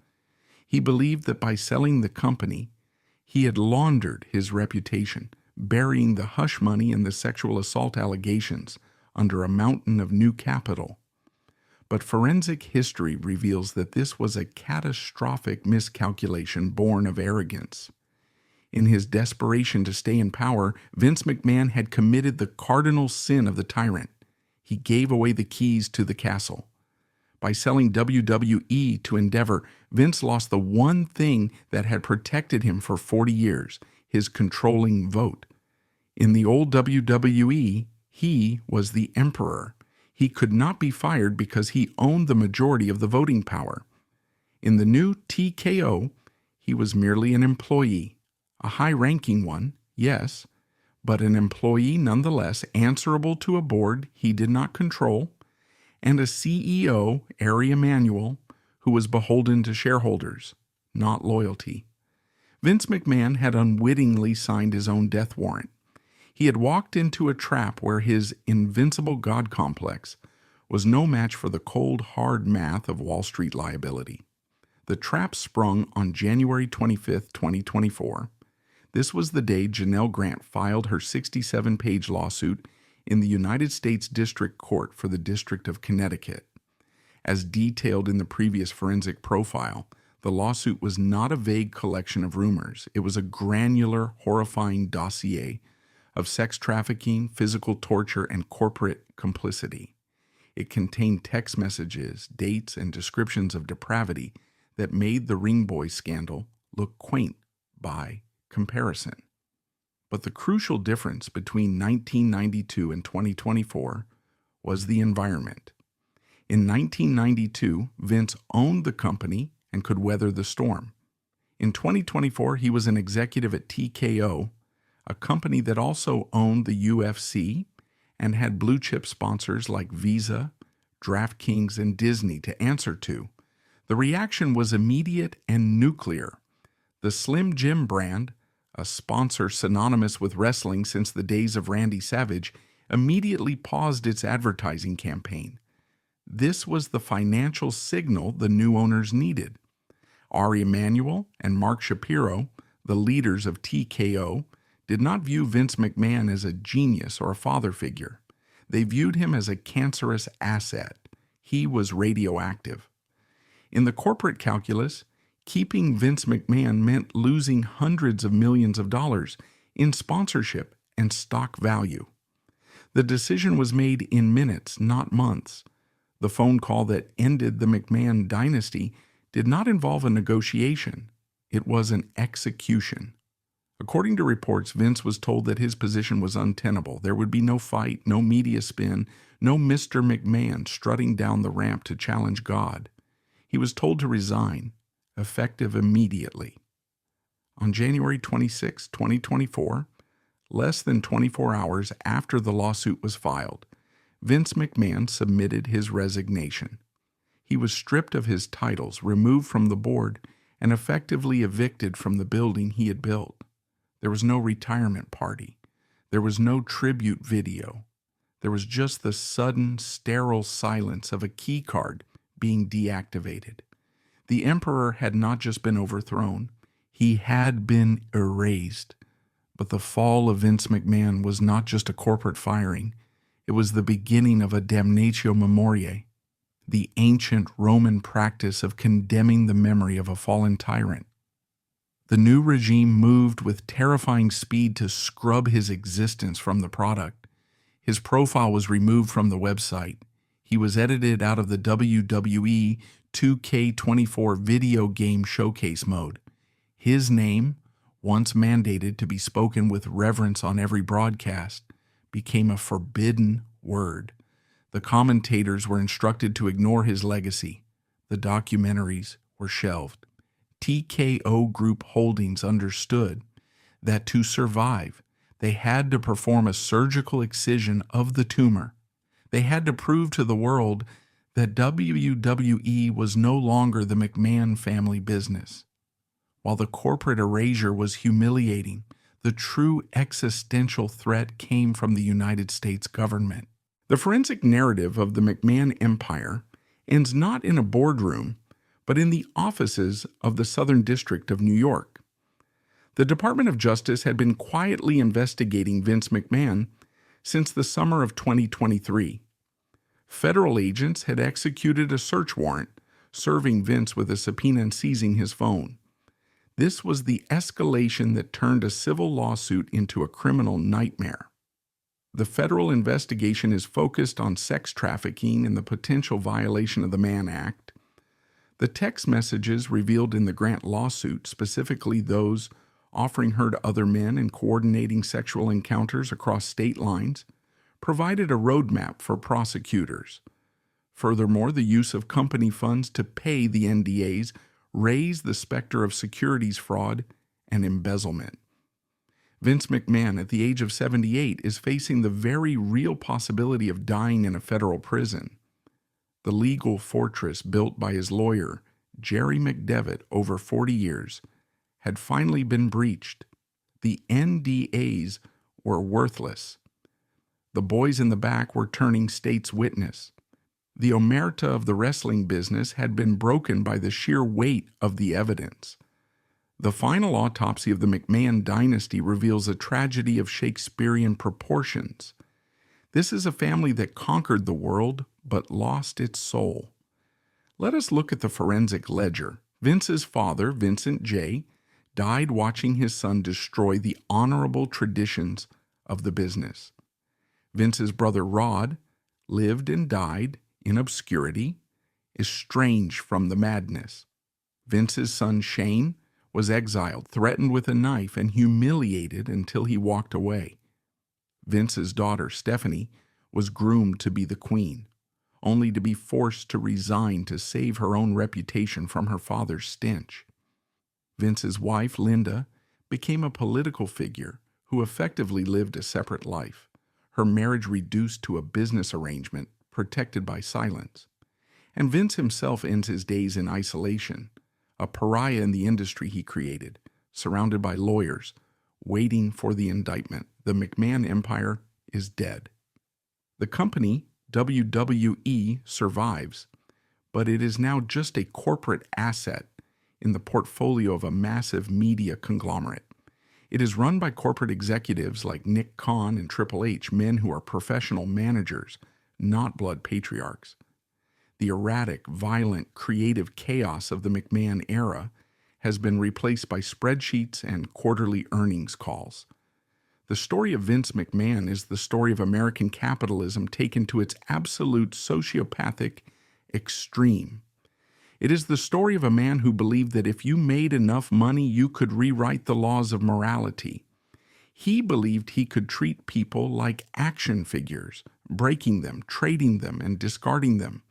He believed that by selling the company, he had laundered his reputation, burying the hush money and the sexual assault allegations under a mountain of new capital. But forensic history reveals that this was a catastrophic miscalculation born of arrogance. In his desperation to stay in power, Vince McMahon had committed the cardinal sin of the tyrant. He gave away the keys to the castle. By selling WWE to Endeavor, Vince lost the one thing that had protected him for 40 years, his controlling vote. In the old WWE, he was the emperor. He could not be fired because he owned the majority of the voting power. In the new TKO, he was merely an employee, a high-ranking one, yes, but an employee nonetheless, answerable to a board he did not control, and a CEO, Ari Emanuel, who was beholden to shareholders, not loyalty. Vince McMahon had unwittingly signed his own death warrant. He had walked into a trap where his invincible God complex was no match for the cold, hard math of Wall Street liability. The trap sprung on January 25, 2024. This was the day Janel Grant filed her 67-page lawsuit in the United States District Court for the District of Connecticut. As detailed in the previous forensic profile, the lawsuit was not a vague collection of rumors. It was a granular, horrifying dossier of sex trafficking, physical torture, and corporate complicity. It contained text messages, dates, and descriptions of depravity that made the Ring Boy scandal look quaint by comparison. But the crucial difference between 1992 and 2024 was the environment. In 1992, Vince owned the company and could weather the storm. In 2024, he was an executive at TKO, a company that also owned the UFC and had blue-chip sponsors like Visa, DraftKings, and Disney to answer to. The reaction was immediate and nuclear. The Slim Jim brand, a sponsor synonymous with wrestling since the days of Randy Savage, immediately paused its advertising campaign. This was the financial signal the new owners needed. Ari Emanuel and Mark Shapiro, the leaders of TKO, did not view Vince McMahon as a genius or a father figure. They viewed him as a cancerous asset. He was radioactive. In the corporate calculus, keeping Vince McMahon meant losing hundreds of millions of dollars in sponsorship and stock value. The decision was made in minutes, not months. The phone call that ended the McMahon dynasty did not involve a negotiation. It was an execution. According to reports, Vince was told that his position was untenable. There would be no fight, no media spin, no Mr. McMahon strutting down the ramp to challenge God. He was told to resign, effective immediately. On January 26, 2024, less than 24 hours after the lawsuit was filed, Vince McMahon submitted his resignation. He was stripped of his titles, removed from the board, and effectively evicted from the building he had built. There was no retirement party. There was no tribute video. There was just the sudden, sterile silence of a key card being deactivated. The emperor had not just been overthrown, he had been erased. But the fall of Vince McMahon was not just a corporate firing. It was the beginning of a damnatio memoriae, the ancient Roman practice of condemning the memory of a fallen tyrant. The new regime moved with terrifying speed to scrub his existence from the product. His profile was removed from the website. He was edited out of the WWE 2K24 video game showcase mode. His name, once mandated to be spoken with reverence on every broadcast, became a forbidden word. The commentators were instructed to ignore his legacy. The documentaries were shelved. TKO Group Holdings understood that to survive, they had to perform a surgical excision of the tumor. They had to prove to the world that WWE was no longer the McMahon family business. While the corporate erasure was humiliating, the true existential threat came from the United States government. The forensic narrative of the McMahon empire ends not in a boardroom, but in the offices of the Southern District of New York. The Department of Justice had been quietly investigating Vince McMahon since the summer of 2023. Federal agents had executed a search warrant, serving Vince with a subpoena and seizing his phone. This was the escalation that turned a civil lawsuit into a criminal nightmare. The federal investigation is focused on sex trafficking and the potential violation of the Mann Act. The text messages revealed in the Grant lawsuit, specifically those offering her to other men and coordinating sexual encounters across state lines, provided a roadmap for prosecutors. Furthermore, the use of company funds to pay the NDAs raised the specter of securities fraud and embezzlement. Vince McMahon, at the age of 78, is facing the very real possibility of dying in a federal prison. The legal fortress built by his lawyer, Jerry McDevitt, over 40 years, had finally been breached. The NDAs were worthless. The boys in the back were turning state's witness. The omerta of the wrestling business had been broken by the sheer weight of the evidence. The final autopsy of the McMahon dynasty reveals a tragedy of Shakespearean proportions. This is a family that conquered the world but lost its soul. Let us look at the forensic ledger. Vince's father, Vincent J., died watching his son destroy the honorable traditions of the business. Vince's brother Rod lived and died in obscurity, estranged from the madness. Vince's son Shane was exiled, threatened with a knife, and humiliated until he walked away. Vince's daughter Stephanie was groomed to be the queen, only to be forced to resign to save her own reputation from her father's stench. Vince's wife Linda became a political figure who effectively lived a separate life, her marriage reduced to a business arrangement protected by silence. And Vince himself ends his days in isolation, a pariah in the industry he created, surrounded by lawyers, waiting for the indictment. The McMahon empire is dead. The company, WWE, survives, but it is now just a corporate asset in the portfolio of a massive media conglomerate. It is run by corporate executives like Nick Khan and Triple H, men who are professional managers, not blood patriarchs. The erratic, violent, creative chaos of the McMahon era has been replaced by spreadsheets and quarterly earnings calls. The story of Vince McMahon is the story of American capitalism taken to its absolute sociopathic extreme. It is the story of a man who believed that if you made enough money, you could rewrite the laws of morality. He believed he could treat people like action figures, breaking them, trading them, and discarding them.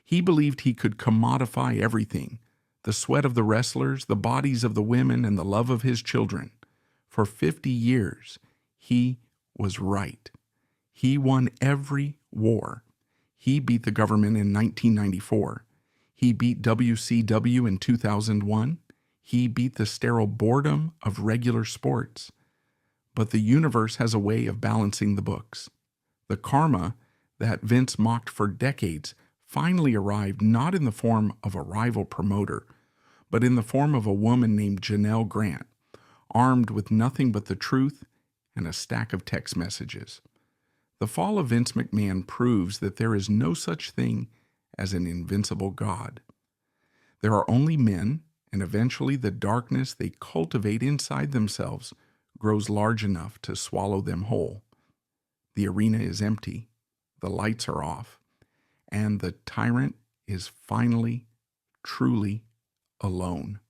He believed he could commodify everything, the sweat of the wrestlers, the bodies of the women, and the love of his children. For 50 years, he was right. He won every war. He beat the government in 1994. He beat WCW in 2001. He beat the sterile boredom of regular sports. But the universe has a way of balancing the books. The karma that Vince mocked for decades finally arrived not in the form of a rival promoter, but in the form of a woman named Janel Grant, armed with nothing but the truth and a stack of text messages. The fall of Vince McMahon proves that there is no such thing as an invincible God. There are only men, and eventually the darkness they cultivate inside themselves grows large enough to swallow them whole. The arena is empty, the lights are off, and the tyrant is finally, truly alone.